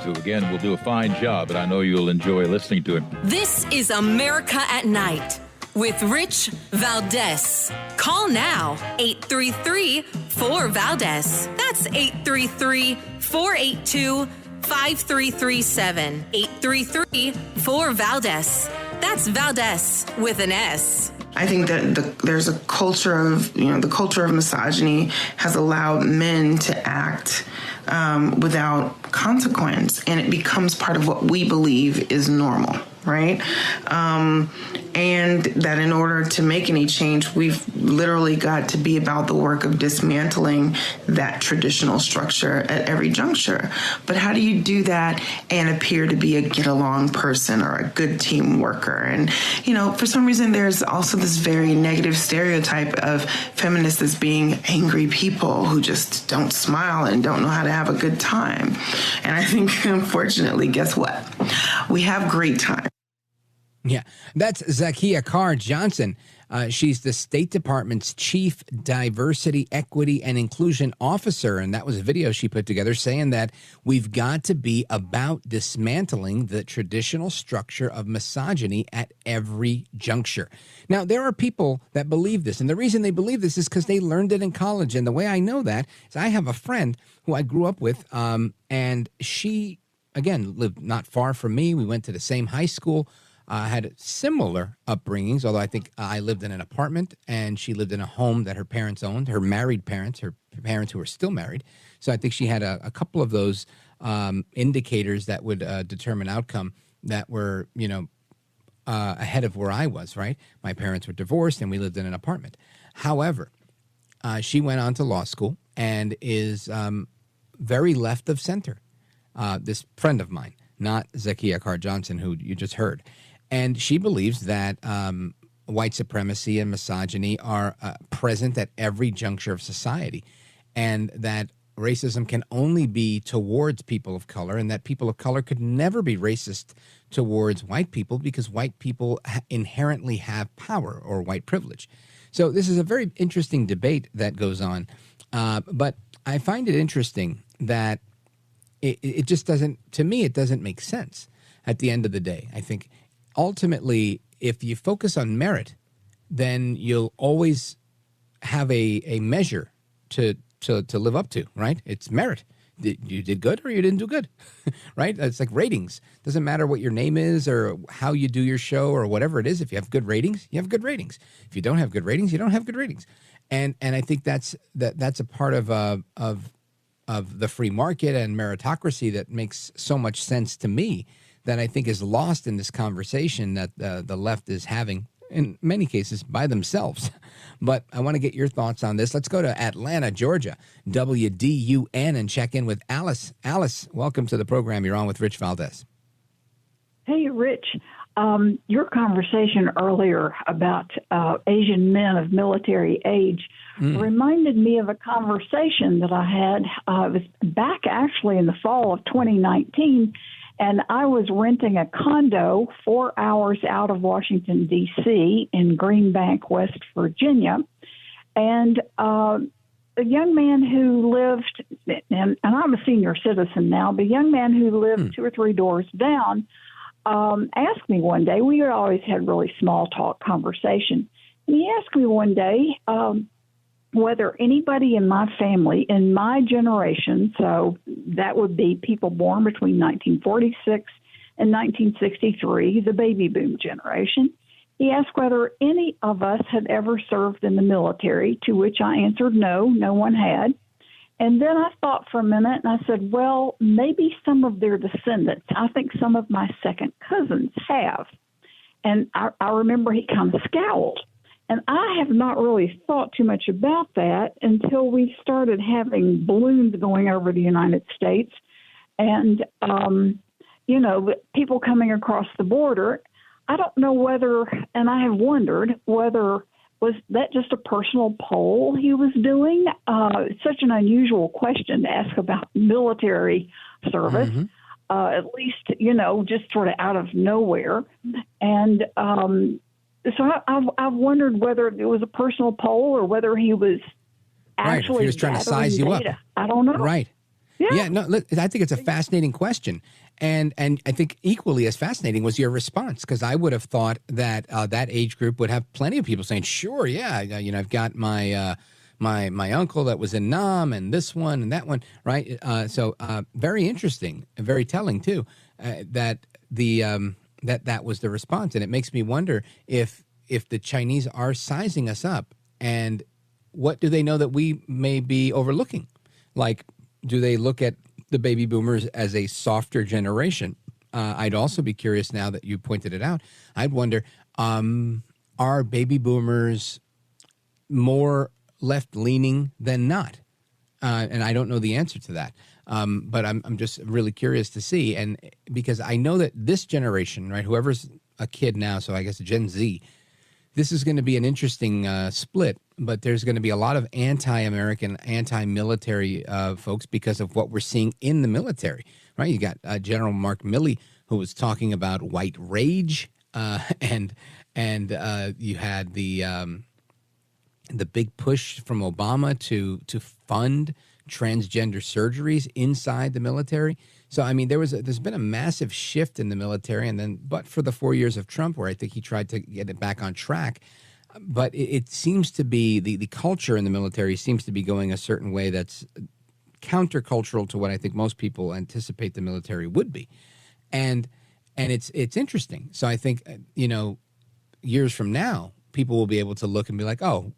Who again will do a fine job, and I know you'll enjoy listening to him. This is America at Night with Rich Valdez. Call now, 833-4-VALDEZ. That's 833-482-5337. 833-4-VALDEZ. That's Valdez with an S. I think that there's a culture of, the culture of misogyny has allowed men to act without consequence, and it becomes part of what we believe is normal, right? And that in order to make any change, we've literally got to be about the work of dismantling that traditional structure at every juncture. But how do you do that and appear to be a get-along person or a good team worker? And, for some reason, there's also this very negative stereotype of feminists as being angry people who just don't smile and don't know how to have a good time. And I think, unfortunately, guess what? We have great time. Yeah, that's Zakiya Carr Johnson. She's the State Department's Chief Diversity, Equity, and Inclusion Officer. And that was a video she put together saying that we've got to be about dismantling the traditional structure of misogyny at every juncture. Now, there are people that believe this. And the reason they believe this is because they learned it in college. And the way I know that is I have a friend who I grew up with, and she, again, lived not far from me. We went to the same high school. Had similar upbringings, although I think I lived in an apartment and she lived in a home that her parents owned, her married parents, her parents who were still married. So I think she had a couple of those indicators that would determine outcome that were, ahead of where I was, right? My parents were divorced and we lived in an apartment. However, she went on to law school and is very left of center. This friend of mine, not Zakiya Carr-Johnson, who you just heard. And she believes that white supremacy and misogyny are present at every juncture of society, and that racism can only be towards people of color, and that people of color could never be racist towards white people because white people inherently have power or white privilege. So this is a very interesting debate that goes on. But I find it interesting that it just doesn't, to me, it doesn't make sense at the end of the day. I think ultimately, if you focus on merit, then you'll always have a measure to live up to, right? It's merit. You did good or you didn't do good, right? It's like ratings. Doesn't matter what your name is or how you do your show or whatever it is. If you have good ratings, you have good ratings. If you don't have good ratings, you don't have good ratings. And I think that's a part of the free market and meritocracy that makes so much sense to me that I think is lost in this conversation that the left is having in many cases by themselves. But I want to get your thoughts on this. Let's go to Atlanta, Georgia, WDUN, and check in with Alice. Alice, welcome to the program. You're on with Rich Valdez. Hey, Rich. Your conversation earlier about Asian men of military age reminded me of a conversation that I had. It was back actually in the fall of 2019, and I was renting a condo 4 hours out of Washington, D.C. in Greenbank, West Virginia. And a young man who lived, and I'm a senior citizen now, but a young man who lived 2 or 3 doors down asked me one day, we always had really small talk conversation, and he asked me one day whether anybody in my family, in my generation, so that would be people born between 1946 and 1963, the baby boom generation, he asked whether any of us had ever served in the military, to which I answered no, no one had. And then I thought for a minute, and I said, well, maybe some of their descendants. I think some of my second cousins have. And I remember he kind of scowled. And I have not really thought too much about that until we started having balloons going over the United States and, people coming across the border. I don't know whether, and I have wondered whether, was that just a personal poll he was doing? It's such an unusual question to ask about military service, at least, just sort of out of nowhere. And so I've wondered whether it was a personal poll or whether he was actually if he was trying to size you data. up. I don't know. Right. Yeah, no, look, I think it's a fascinating question. And I think equally as fascinating was your response, because I would have thought that that age group would have plenty of people saying, sure, yeah, I've got my my uncle that was in Nam and this one and that one, right? So very interesting and very telling, too, that that was the response. And it makes me wonder if the Chinese are sizing us up, and what do they know that we may be overlooking? Like, do they look at the baby boomers as a softer generation? I'd also be curious, now that you pointed it out, I'd wonder, are baby boomers more left-leaning than not? And I don't know the answer to that. But I'm just really curious to see. And because I know that this generation, right, whoever's a kid now, so I guess Gen Z, this is going to be an interesting split, but there's going to be a lot of anti-American, anti-military folks because of what we're seeing in the military, right? You got General Mark Milley, who was talking about white rage and And you had the big push from Obama to fund transgender surgeries inside the military. So, I mean, there's been a massive shift in the military, but for the 4 years of Trump, where I think he tried to get it back on track. But it seems to be the culture in the military seems to be going a certain way that's countercultural to what I think most people anticipate the military would be. And it's interesting. So I think, years from now, people will be able to look and be like, oh,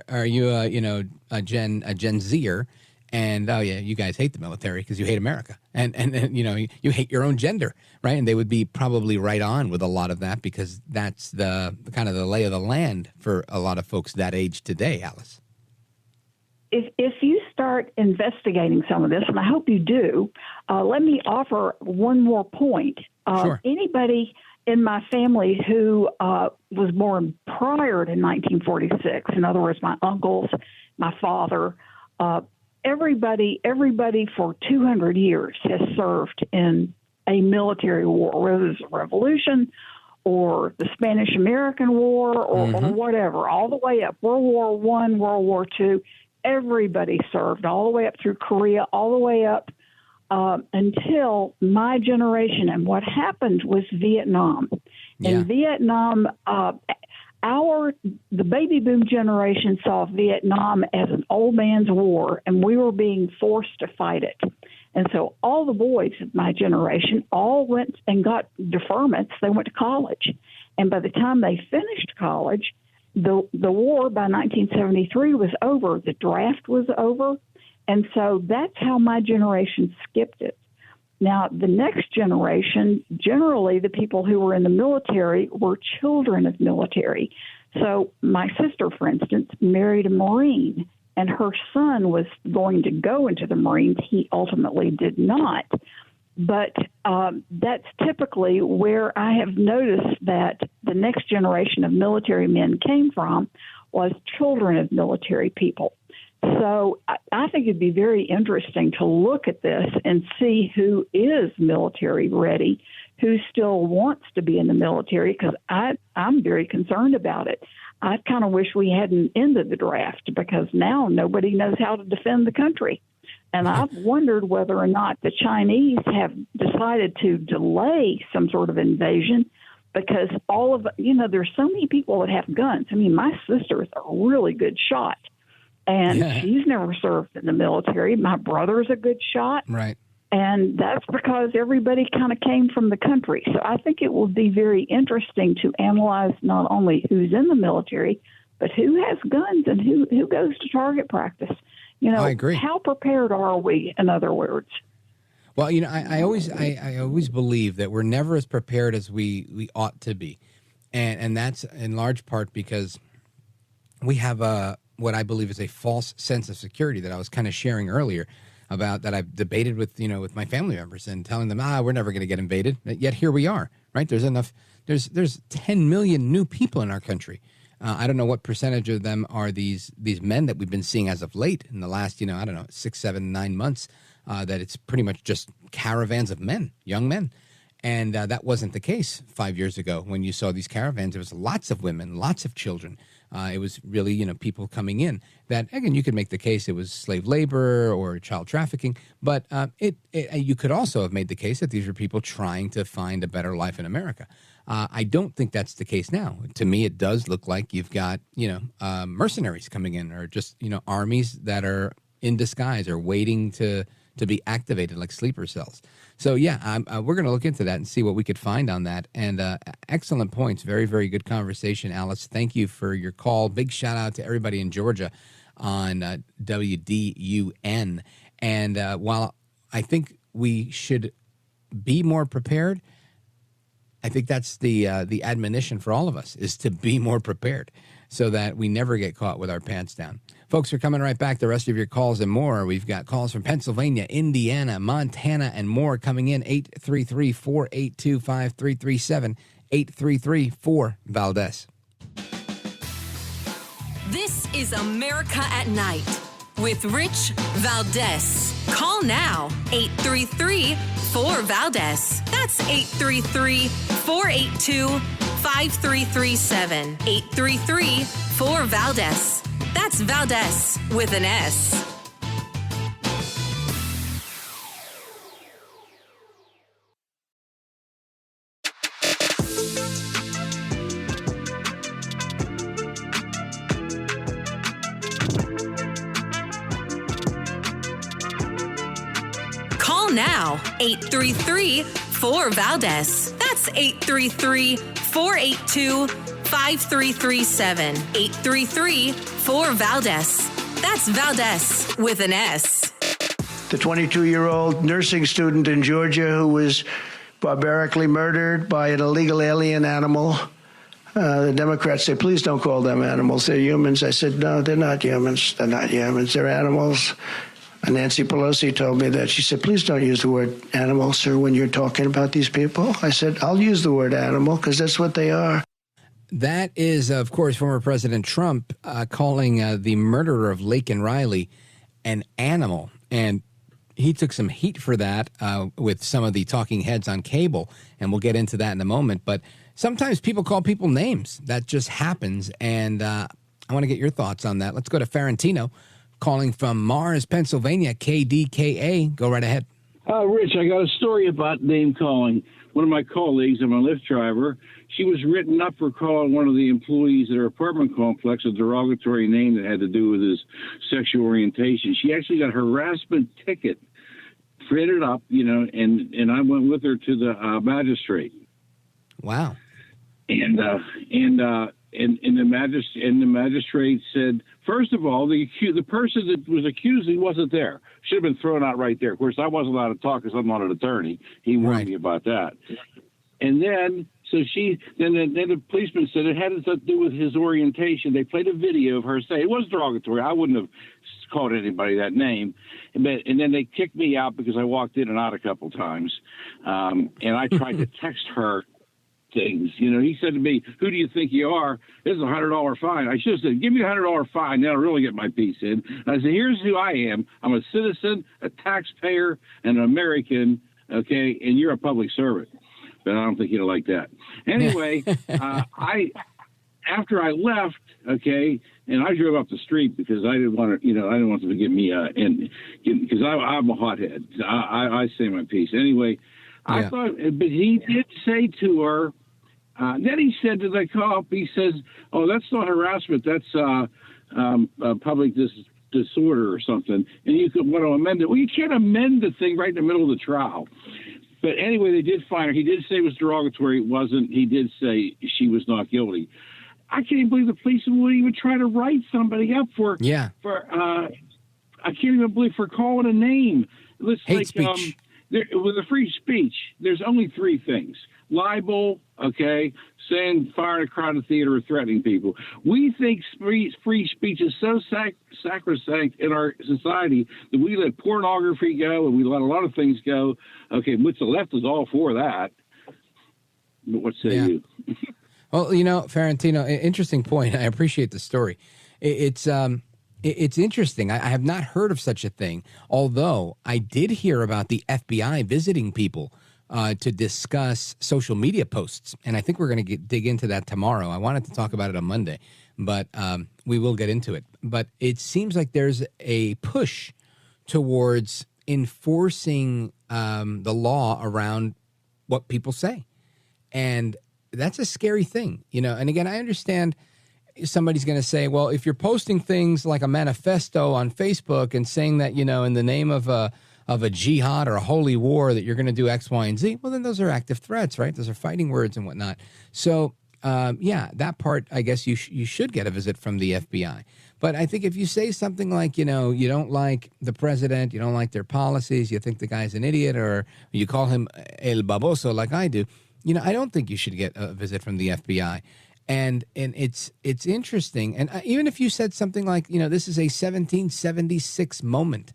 are you a Gen Zer? And, oh, yeah, you guys hate the military because you hate America. And you hate your own gender, right? And they would be probably right on with a lot of that because that's the kind of the lay of the land for a lot of folks that age today, Alice. If you start investigating some of this, and I hope you do, let me offer one more point. Sure. Anybody in my family who was born prior to 1946, in other words, my uncles, my father, everybody for 200 years has served in a military war, whether it's a revolution or the Spanish-American War or whatever, all the way up, World War I, World War II. Everybody served all the way up through Korea, all the way up until my generation. And what happened was Vietnam. In Vietnam, the baby boom generation saw Vietnam as an old man's war, and we were being forced to fight it. And so all the boys of my generation all went and got deferments. They went to college. And by the time they finished college, the war by 1973 was over. The draft was over. And so that's how my generation skipped it. Now, the next generation, generally the people who were in the military were children of military. So my sister, for instance, married a Marine, and her son was going to go into the Marines. He ultimately did not. But that's typically where I have noticed that the next generation of military men came from was children of military people. So I think it'd be very interesting to look at this and see who is military ready, who still wants to be in the military, because I'm very concerned about it. I kind of wish we hadn't ended the draft because now nobody knows how to defend the country. And I've wondered whether or not the Chinese have decided to delay some sort of invasion because there's so many people that have guns. I mean, my sister is a really good shot, and she's never served in the military. My brother's a good shot. Right. And that's because everybody kind of came from the country. So I think it will be very interesting to analyze not only who's in the military, but who has guns and who goes to target practice. I agree. How prepared are we, in other words? Well, I always believe that we're never as prepared as we ought to be. And that's in large part because we have what I believe is a false sense of security that I was kind of sharing earlier about, that I've debated with my family members and telling them, we're never going to get invaded. Yet here we are, right? There's 10 million new people in our country. I don't know what percentage of them are these men that we've been seeing as of late in the last, 6, 7, 9 months, that it's pretty much just caravans of men, young men. And that wasn't the case 5 years ago when you saw these caravans. There was lots of women, lots of children. It was really, people coming in that, again, you could make the case it was slave labor or child trafficking, but you could also have made the case that these were people trying to find a better life in America. I don't think that's the case now. To me, it does look like you've got, mercenaries coming in, or just, armies that are in disguise or waiting to be activated like sleeper cells. So, we're going to look into that and see what we could find on that. And excellent points. Very, very good conversation, Alice. Thank you for your call. Big shout out to everybody in Georgia on WDUN. And while I think we should be more prepared, I think that's the admonition for all of us, is to be more prepared so that we never get caught with our pants down. Folks, we're coming right back. The rest of your calls and more. We've got calls from Pennsylvania, Indiana, Montana, and more coming in. 833-482-5337, 833-4-VALDEZ. This is America at Night with Rich Valdez. Call now, 833-4-VALDEZ. That's 833-482-5337. 833-4-5337. 833-4-VALDEZ. That's Valdez with an S. Call now, 833-4-VALDEZ. That's 833-482-5337. 833-4-VALDEZ. That's Valdez with an S. The 22-year-old nursing student in Georgia who was barbarically murdered by an illegal alien animal. The Democrats say, please don't call them animals. They're humans. I said, no, they're not humans. They're not humans. They're animals. And Nancy Pelosi told me that. She said, please don't use the word animal, sir, when you're talking about these people. I said, I'll use the word animal because that's what they are. That is, of course, former President Trump calling the murderer of Laken Riley an animal. And he took some heat for that with some of the talking heads on cable. And we'll get into that in a moment. But sometimes people call people names. That just happens. And I want to get your thoughts on that. Let's go to Ferentino, calling from Mars, Pennsylvania, KDKA. Go right ahead. Rich, I got a story about name calling. One of my colleagues, I'm a Lyft driver, she was written up for calling one of the employees at her apartment complex a derogatory name that had to do with his sexual orientation. She actually got a harassment ticket printed up, and I went with her to the magistrate. Wow. And the magistrate said, first of all, the person that was accused, he wasn't there. Should have been thrown out right there. Of course, I wasn't allowed to talk because I'm not an attorney. He warned me about that. And then, then the policeman said it had to do with his orientation. They played a video of her saying it was derogatory. I wouldn't have called anybody that name. And then they kicked me out because I walked in and out a couple times. And I tried to text her things. He said to me, who do you think you are? This is a $100 fine. I should have said, give me a $100 fine. Then I'll really get my piece in. And I said, here's who I am. I'm a citizen, a taxpayer, and an American, okay, and you're a public servant. But I don't think he'd like that. Anyway, after I left, okay, and I drove up the street because I didn't want to, I didn't want them to get me, because I'm a hothead. I say my piece. Anyway, I thought, but he did say to her, then he said to the cop, he says, oh, that's not harassment. That's public disorder or something. And you could want to amend it. Well, you can't amend the thing right in the middle of the trial. But anyway, they did find her. He did say it was derogatory. It wasn't. He did say she was not guilty. I can't even believe the police would even try to write somebody up for. I can't even believe for calling a name. It's hate speech. With the free speech, there's only three things: libel, okay, saying, firing a crowd in the theater, or threatening people. We think free speech is so sacrosanct in our society that we let pornography go and we let a lot of things go. Okay, which the left is all for that. But what say you? Well, Ferentino, interesting point. I appreciate the story. It's interesting. I have not heard of such a thing, although I did hear about the FBI visiting people to discuss social media posts. And I think we're going to dig into that tomorrow. I wanted to talk about it on Monday, but we will get into it. But it seems like there's a push towards enforcing the law around what people say. And that's a scary thing, And again, I understand somebody's going to say, well, if you're posting things like a manifesto on Facebook and saying that, in the name of a jihad or a holy war that you're going to do X, Y, and Z, well, then those are active threats, right? Those are fighting words and whatnot. So, that part, I guess you should get a visit from the FBI. But I think if you say something like, you don't like the president, you don't like their policies, you think the guy's an idiot, or you call him El Baboso like I do, I don't think you should get a visit from the FBI. And it's interesting. And even if you said something like, this is a 1776 moment,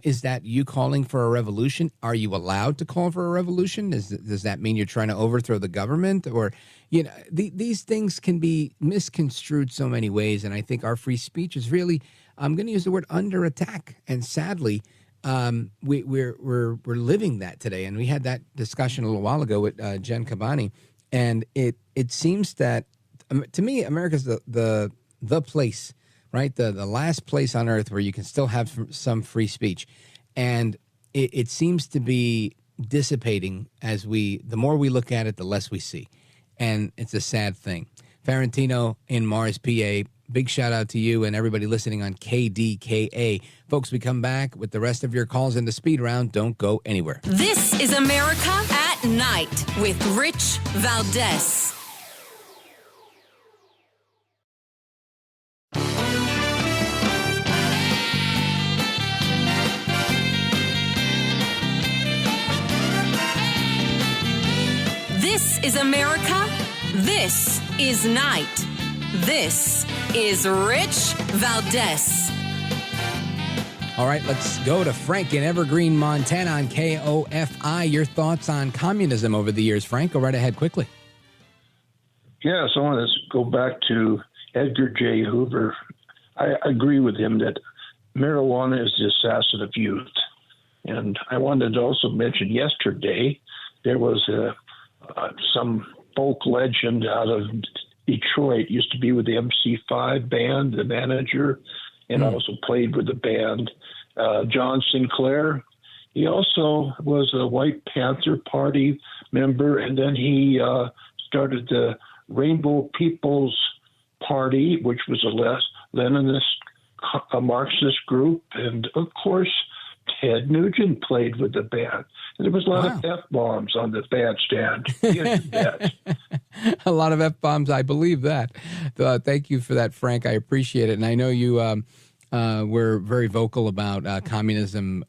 is that you calling for a revolution? Are you allowed to call for a revolution? Does that mean you're trying to overthrow the government? Or, these things can be misconstrued so many ways. And I think our free speech is really, I'm going to use the word under attack. And sadly, we're living that today. And we had that discussion a little while ago with Jen Kabbany And it seems that, to me, America's the place, right? The last place on earth where you can still have some free speech. And it seems to be dissipating the more we look at it, the less we see. And it's a sad thing. Ferentino in Mars, PA, big shout out to you and everybody listening on KDKA. Folks, we come back with the rest of your calls in the speed round. Don't go anywhere. This is America at Night with Rich Valdez. This is America. This is Night. This is Rich Valdez. All right, let's go to Frank in Evergreen, Montana on KOFI. Your thoughts on communism over the years, Frank? Go right ahead quickly. Yes, I want to go back to Edgar J. Hoover. I agree with him that marijuana is the assassin of youth. And I wanted to also mention yesterday there was some folk legend out of Detroit, used to be with the MC5 band, the manager, and also played with the band. John Sinclair, he also was a White Panther Party member, and then he started the Rainbow People's Party, which was a Leninist, a Marxist group, and of course, Ted Nugent played with the band. And there was a lot of F-bombs on the bandstand. Yes, a lot of F-bombs, I believe that. Thank you for that, Frank. I appreciate it. And I know you were very vocal about communism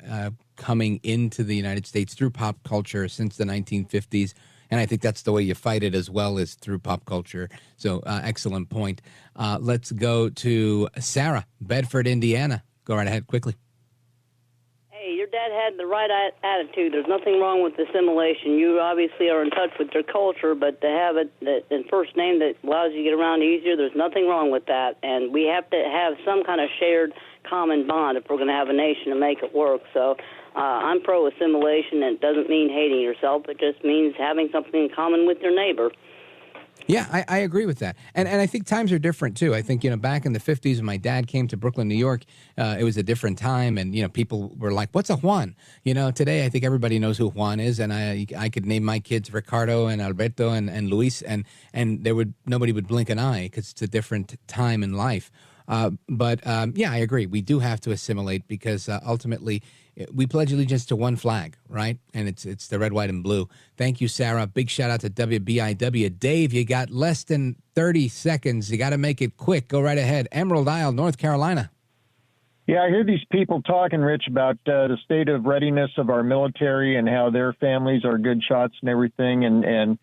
coming into the United States through pop culture since the 1950s. And I think that's the way you fight it as well, as through pop culture. So excellent point. Let's go to Sarah, Bedford, Indiana. Go right ahead quickly. Hey, your dad had the right attitude. There's nothing wrong with assimilation. You obviously are in touch with your culture, but to have it in first name that allows you to get around easier, there's nothing wrong with that. And we have to have some kind of shared common bond if we're going to have a nation to make it work. So I'm pro-assimilation, and it doesn't mean hating yourself. It just means having something in common with your neighbor. Yeah, I agree with that. And I think times are different, too. I think, back in the 50s when my dad came to Brooklyn, New York, it was a different time. And, people were like, what's a Juan? Today I think everybody knows who Juan is. And I could name my kids Ricardo and Alberto and Luis, and nobody would blink an eye because it's a different time in life. But I agree. We do have to assimilate because ultimately we pledge allegiance to one flag, right? And it's the red, white, and blue. Thank you, Sarah. Big shout out to WBIW. Dave, you got less than 30 seconds. You got to make it quick. Go right ahead. Emerald Isle, North Carolina. Yeah, I hear these people talking, Rich, about the state of readiness of our military and how their families are good shots and everything. And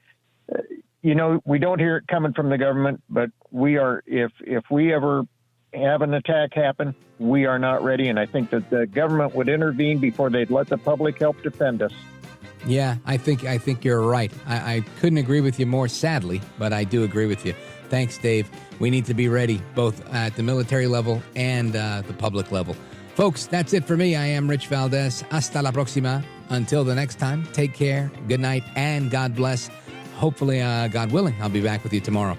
we don't hear it coming from the government, but we are, if we ever have an attack happen, we are not ready, and I think that the government would intervene before they'd let the public help defend us. Yeah, I think you're right. I couldn't agree with you more, sadly, but I do agree with you. Thanks, Dave. We need to be ready, both at the military level and the public level. Folks, that's it for me. I am Rich Valdez. Hasta la próxima. Until the next time, take care, good night, and God bless. Hopefully, God willing, I'll be back with you tomorrow.